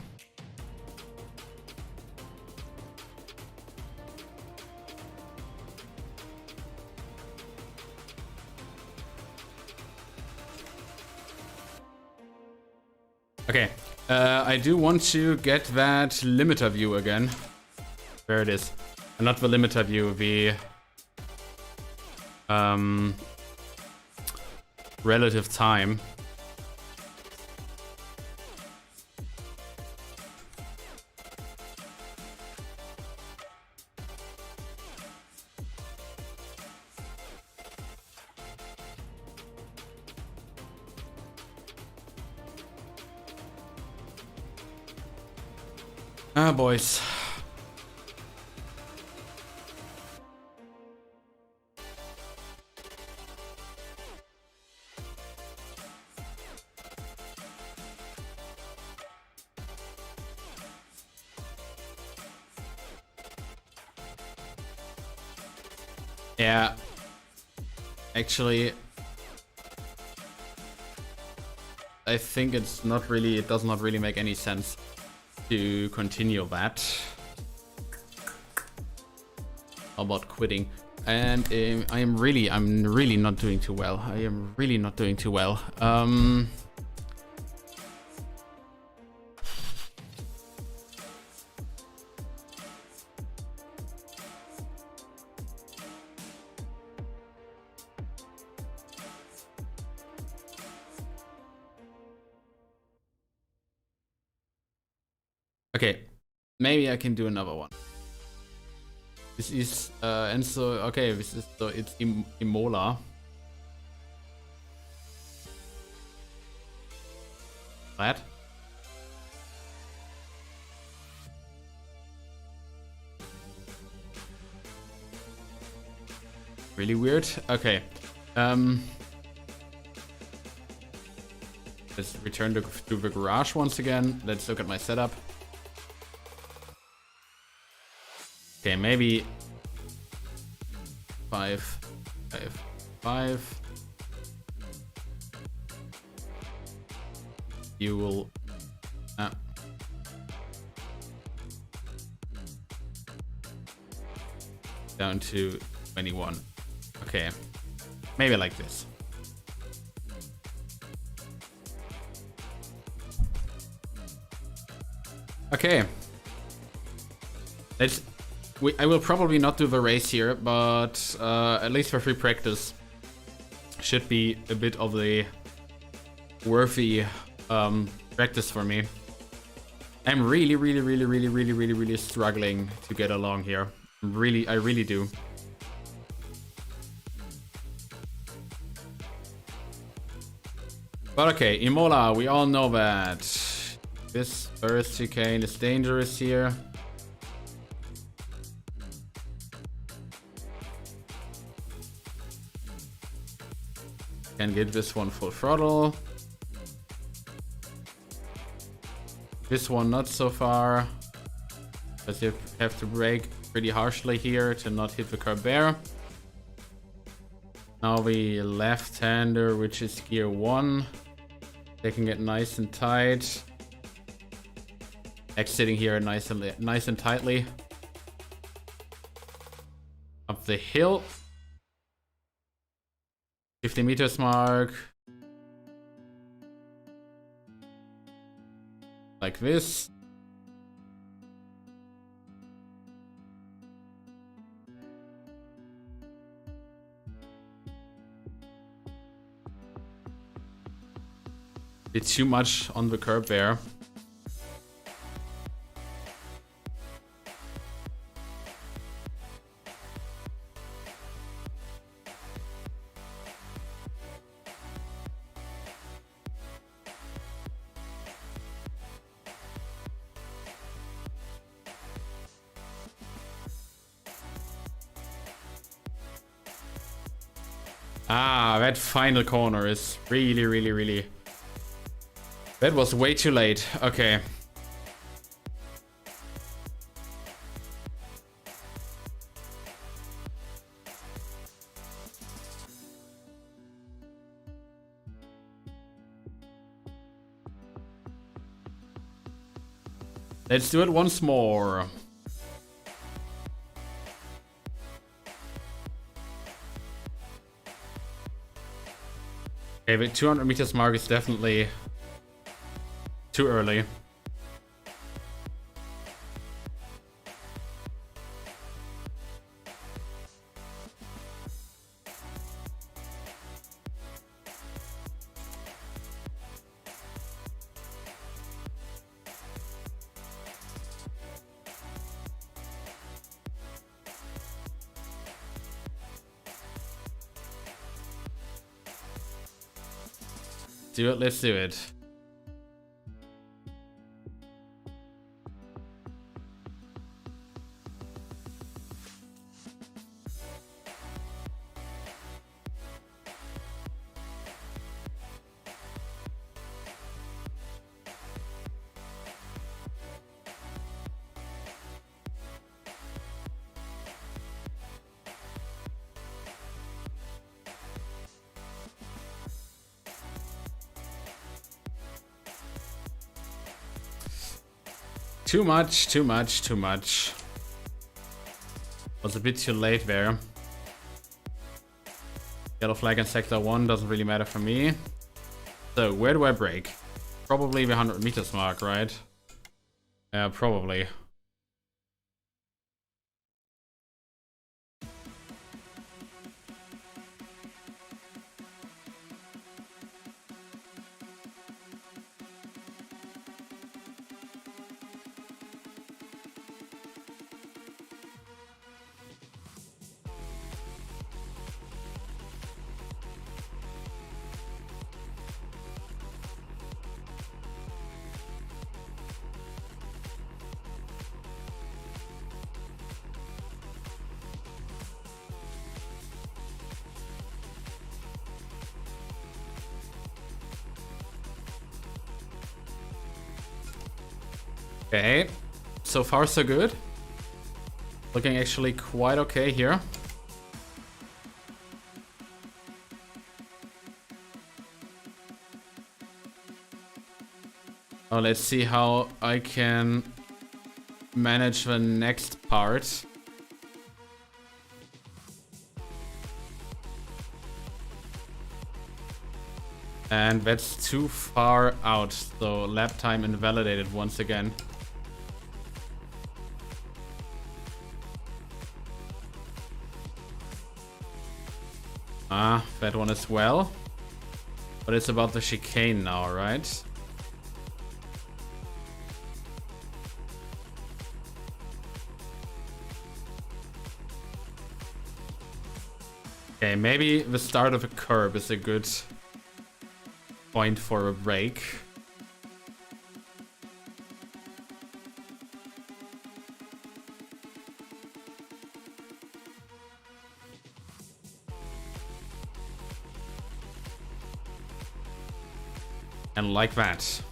Okay, I do want to get that limiter view again. There it is. Not the limiter view, the relative time. Ah, boys. Yeah. Actually, I think it does not really make any sense to continue that. How about quitting? And I'm really not doing too well. I am really not doing too well. Okay, maybe I can do another one. This is and so okay, this is so it's Imola. That. Really weird. Okay. Let's return to the garage once again. Let's look at my setup. Okay, maybe 5, 5, 5. You will down to 21. Okay, maybe like this. Okay, I will probably not do the race here, but at least for free practice should be a bit of the worthy practice for me. I'm really struggling to get along here. I really do. But okay, Imola, we all know that this first chicane is dangerous here. Can get this one full throttle. This one not so far, because you have to brake pretty harshly here to not hit the curb there. Now the left-hander, which is gear 1, taking it nice and tight. Exiting here nice and tightly. Up the hill. 50 meters mark. Like this. Bit too much on the curb there. Ah, that final corner is really... That was way too late. Okay. Let's do it once more. Okay, the 200 meters mark is definitely too early. Do it, let's do it. Too much. Was a bit too late there. Yellow flag in sector 1 doesn't really matter for me. So, where do I brake? Probably the 100 meters mark, right? Yeah, probably. Okay, so far so good. Looking actually quite okay here. Oh, let's see how I can manage the next part. And that's too far out, so lap time invalidated once again. Ah, that one as well. But it's about the chicane now, right? Okay, maybe the start of a curb is a good point for a brake. And like that.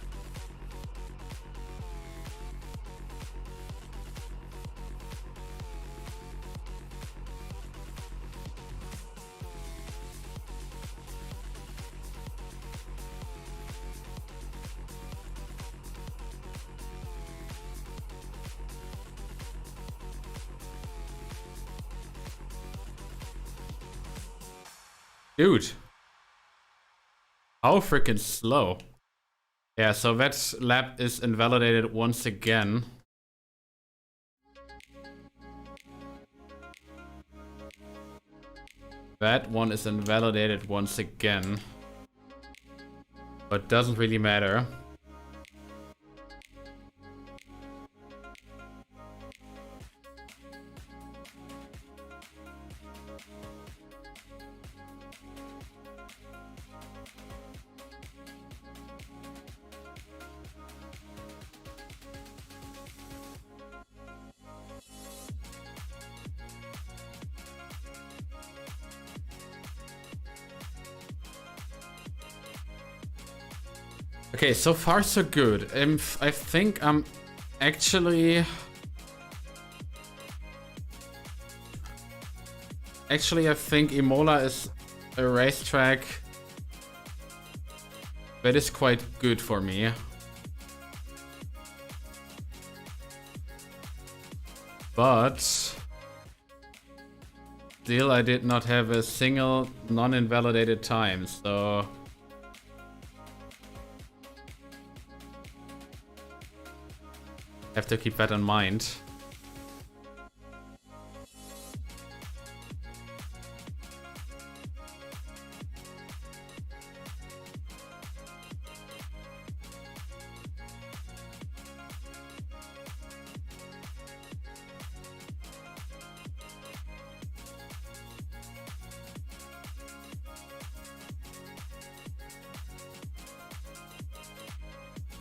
Dude. How freaking slow. Yeah, so that lap is invalidated once again. That one is invalidated once again. But doesn't really matter. Okay, so far so good. I think I'm actually... Actually, I think Imola is a racetrack that is quite good for me. But still, I did not have a single non-invalidated time, so... Have to keep that in mind.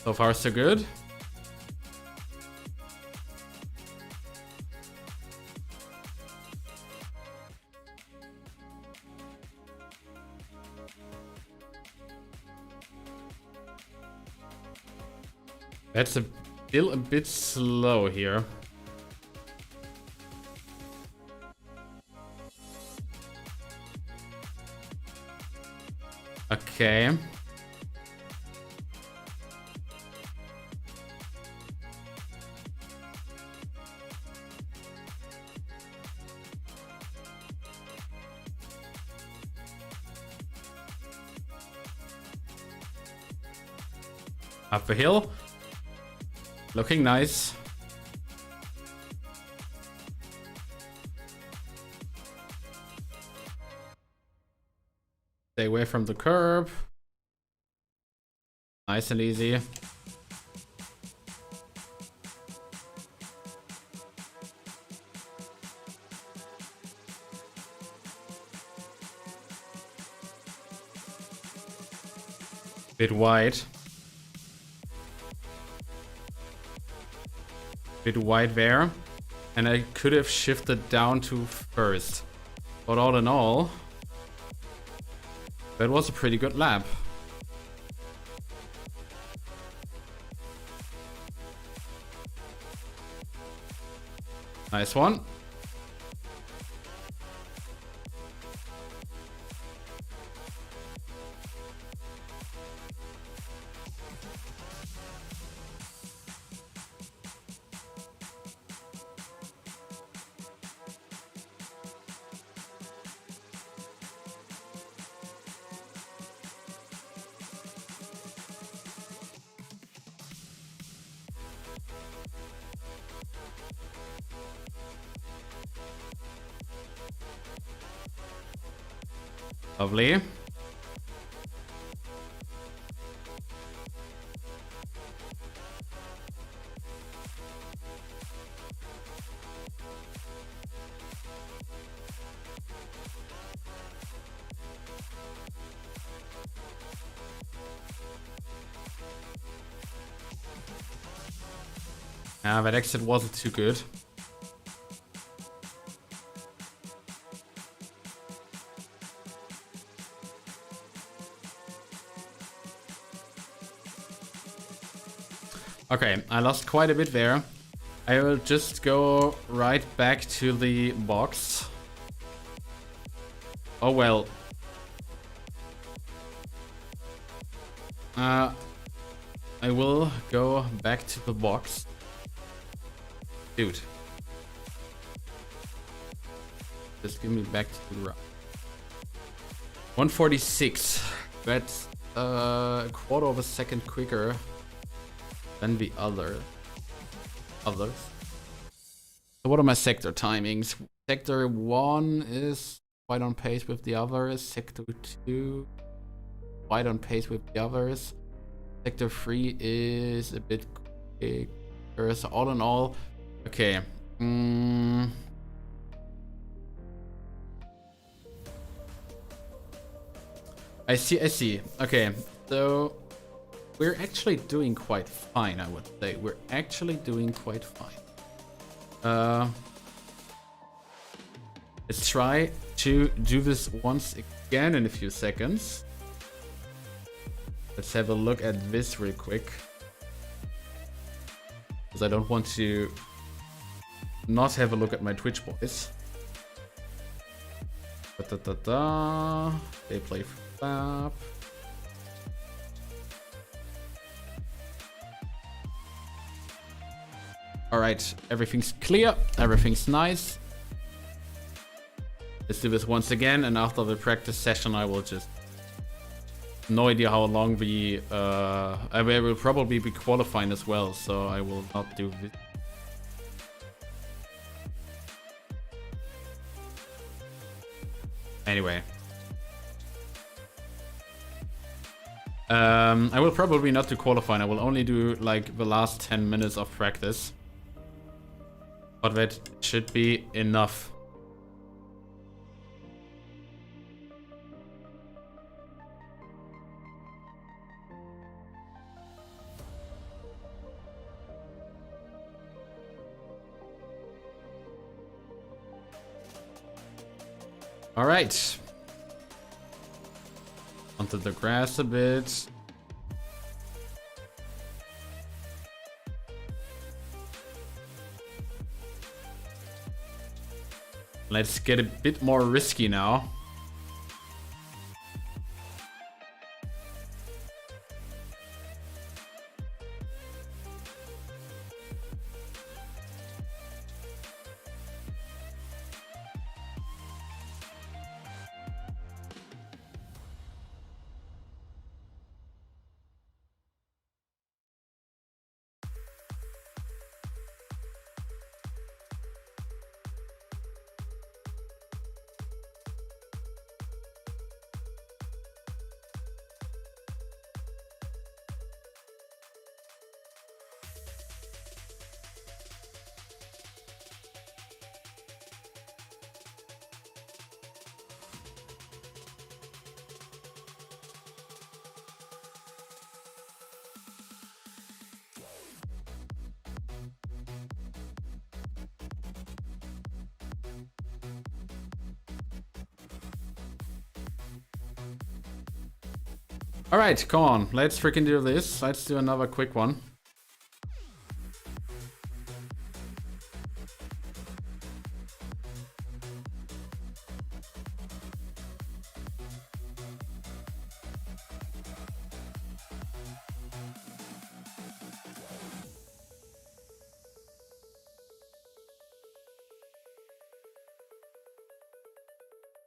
So far, so good. That's still a bit slow here. Okay. Up the hill. Looking nice. Stay away from the curb. Nice and easy. Bit wide. Bit wide there, and I could have shifted down to first, but all in all, that was a pretty good lap. Nice one. Lovely. That exit wasn't too good. Okay, I lost quite a bit there. I will just go right back to the box. Oh well. I will go back to the box. Dude. Just give me back to the rock. 146. That's a quarter of a second quicker than the others. So what are my sector timings? Sector 1 is quite on pace with the others. Sector 2, quite on pace with the others. Sector 3 is a bit quicker. So all in all, okay. I see. Okay, so we're actually doing quite fine, I would say. We're actually doing quite fine. Let's try to do this once again in a few seconds. Let's have a look at this real quick. Because I don't want to not have a look at my Twitch boys. They play flap. Alright, everything's clear, everything's nice. Let's do this once again, and after the practice session I will just... No idea how long we... I will probably be qualifying as well, so I will not do this. Anyway. I will probably not do qualifying, I will only do like the last 10 minutes of practice. But that should be enough. All right. Onto the grass a bit. Let's get a bit more risky now. All right, come on, let's freaking do this. Let's do another quick one.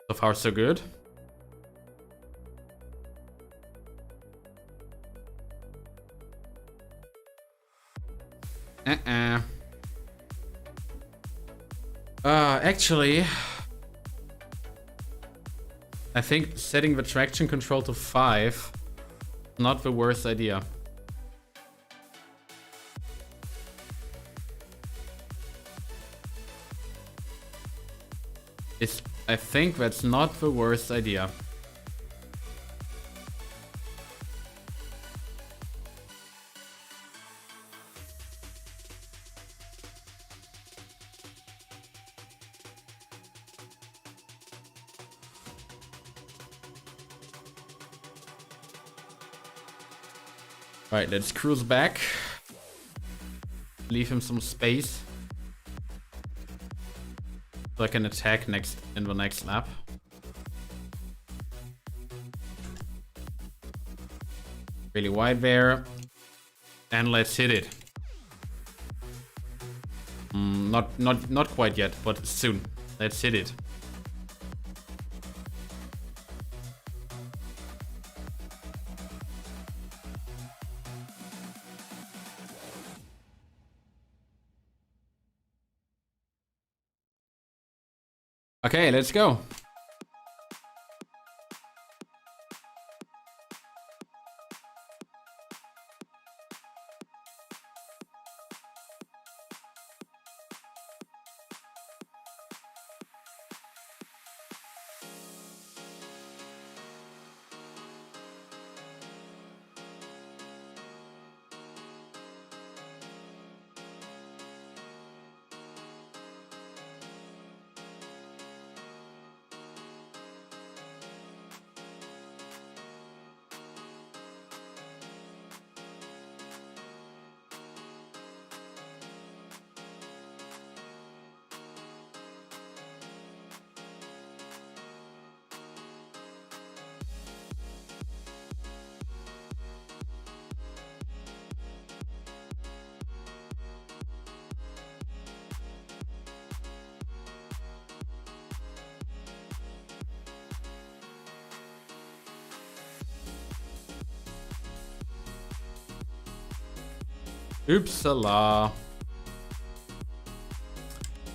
So far, so good. Actually, I think setting the traction control to 5 is not the worst idea. I think that's not the worst idea. Alright, let's cruise back. Leave him some space. So I can attack in the next lap. Really wide there. And let's hit it. Not quite yet, but soon. Let's hit it. Okay, let's go. Oopsala.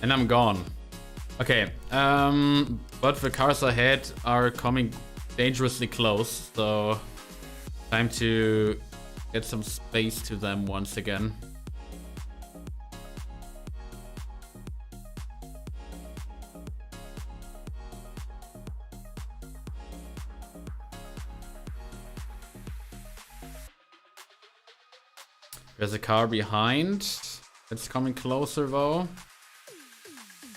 And I'm gone. Okay, but the cars ahead are coming dangerously close, so time to get some space to them once again. There's a car behind. It's coming closer though.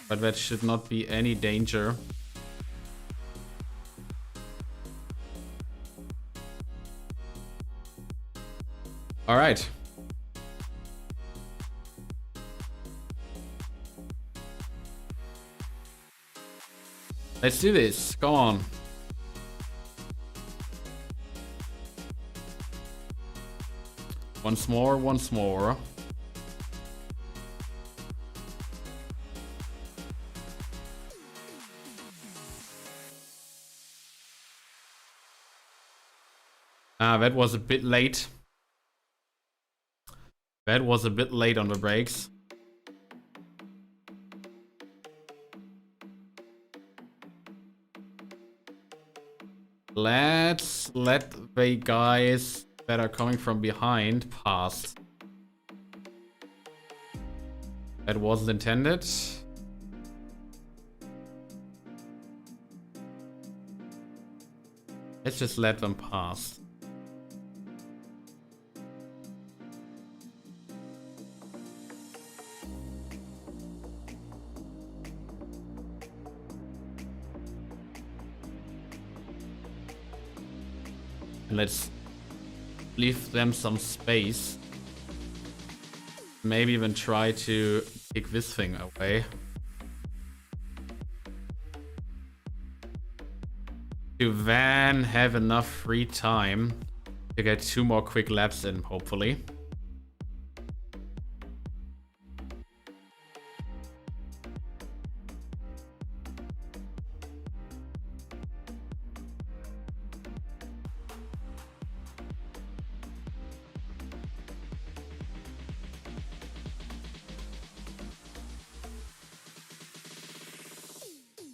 But that should not be any danger. All right. Let's do this. Go on. Once more, once more. That was a bit late. That was a bit late on the brakes. Let's let the guys that are coming from behind pass. That wasn't intended. Let's just let them pass. And let's leave them some space. Maybe even try to kick this thing away. To then have enough free time to get 2 more quick laps in, hopefully.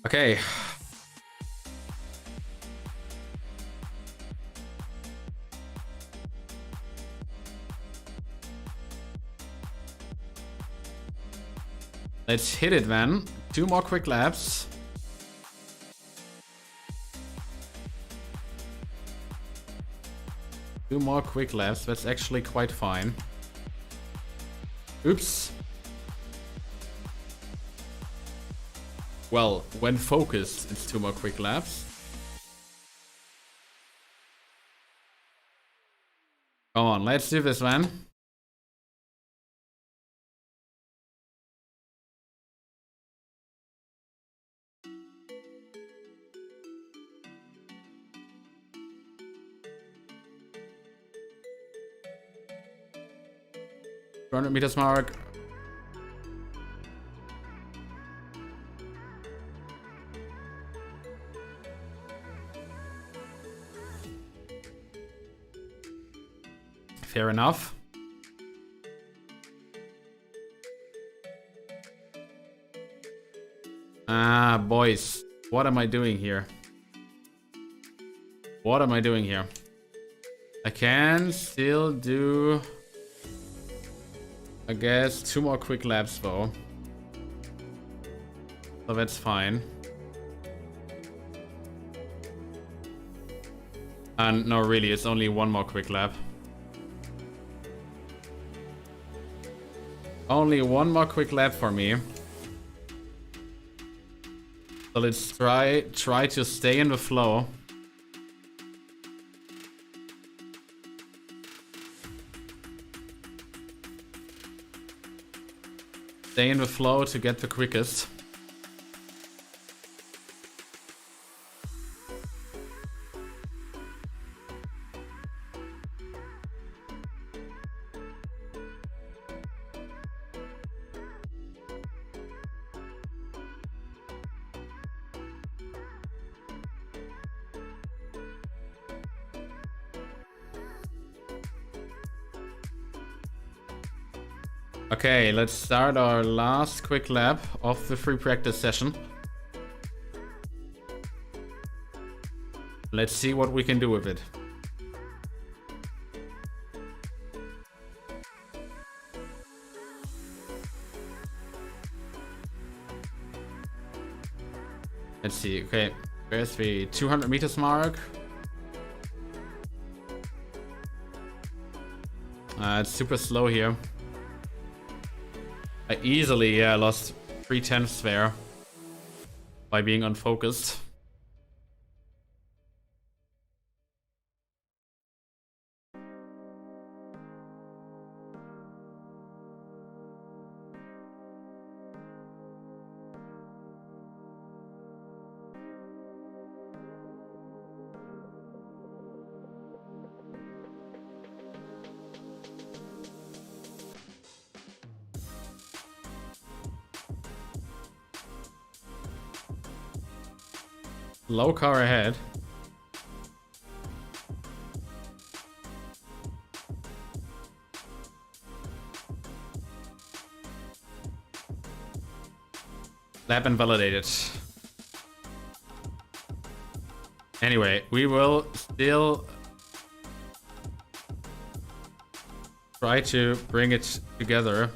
Okay. Let's hit it then. 2 more quick laps. Two more quick laps. That's actually quite fine. Oops. Well, when focused, it's 2 more quick laps. Come on, let's do this, man. $200 mark. Fair enough. Ah, boys. What am I doing here? What am I doing here? I can still do, I guess, 2 more quick laps though. So that's fine. And no, really, it's only 1 more quick lap. Only 1 more quick lap for me. So let's try to stay in the flow. Stay in the flow to get the quickest. Okay, let's start our last quick lap of the free practice session. Let's see what we can do with it. Let's see, okay, there's the 200 meters mark. It's super slow here. I easily lost 3/10 there by being unfocused. Low car ahead. Lap invalidated. Anyway, we will still try to bring it together.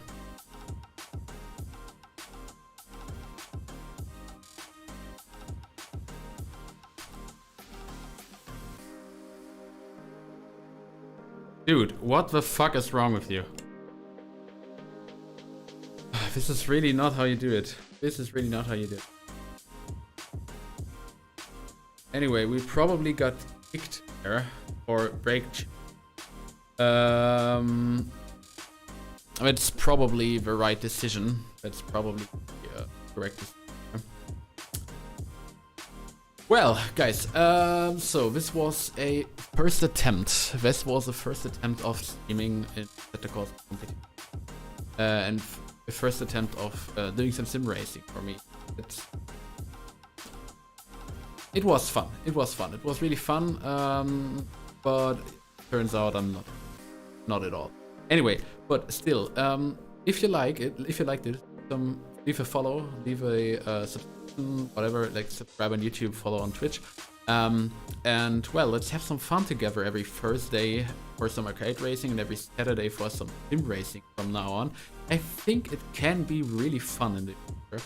Dude, what the fuck is wrong with you? This is really not how you do it. This is really not how you do it. Anyway, we probably got kicked there or braked. It's probably the right decision. That's probably the correct decision. Well, guys, so this was a first attempt. This was the first attempt of streaming in Assetto Corsa Competizione. And the first attempt of doing some sim racing for me. It was fun. It was fun. It was really fun. But it turns out I'm not at all. Anyway, but still, if you like it, if you liked it, leave a follow, leave a subscription, whatever, like subscribe on YouTube, follow on Twitch. And well, let's have some fun together every Thursday for some arcade racing and every Saturday for some sim racing from now on. I think it can be really fun in the future.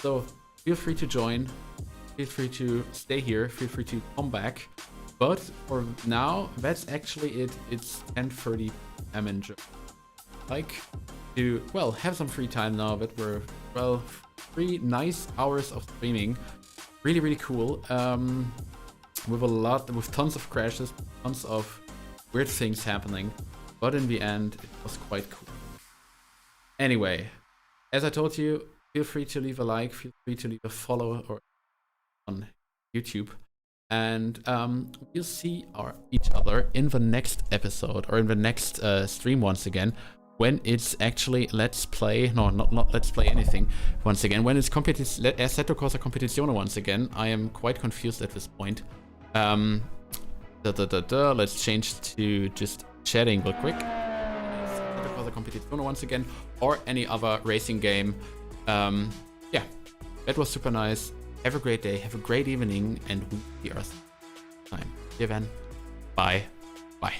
So feel free to join, feel free to stay here, feel free to come back. But for now, that's actually it. It's 10:30 p.m. in Germany. Like to, well, have some free time now that we're, well, 3 nice hours of streaming. Really, really cool. With tons of crashes, tons of weird things happening. But in the end, it was quite cool. Anyway, as I told you, feel free to leave a like, feel free to leave a follow or on YouTube. And we'll see each other in the next episode or in the next stream once again, when it's actually Let's Play, no, not Let's Play anything once again, when it's Assetto Corsa Competizione once again. I am quite confused at this point. Let's change to just chatting real quick. Assetto Corsa Competizione once again, or any other racing game. Yeah, That was super nice. Have a great day, have a great evening, and we see you next time. Here then, bye. Bye.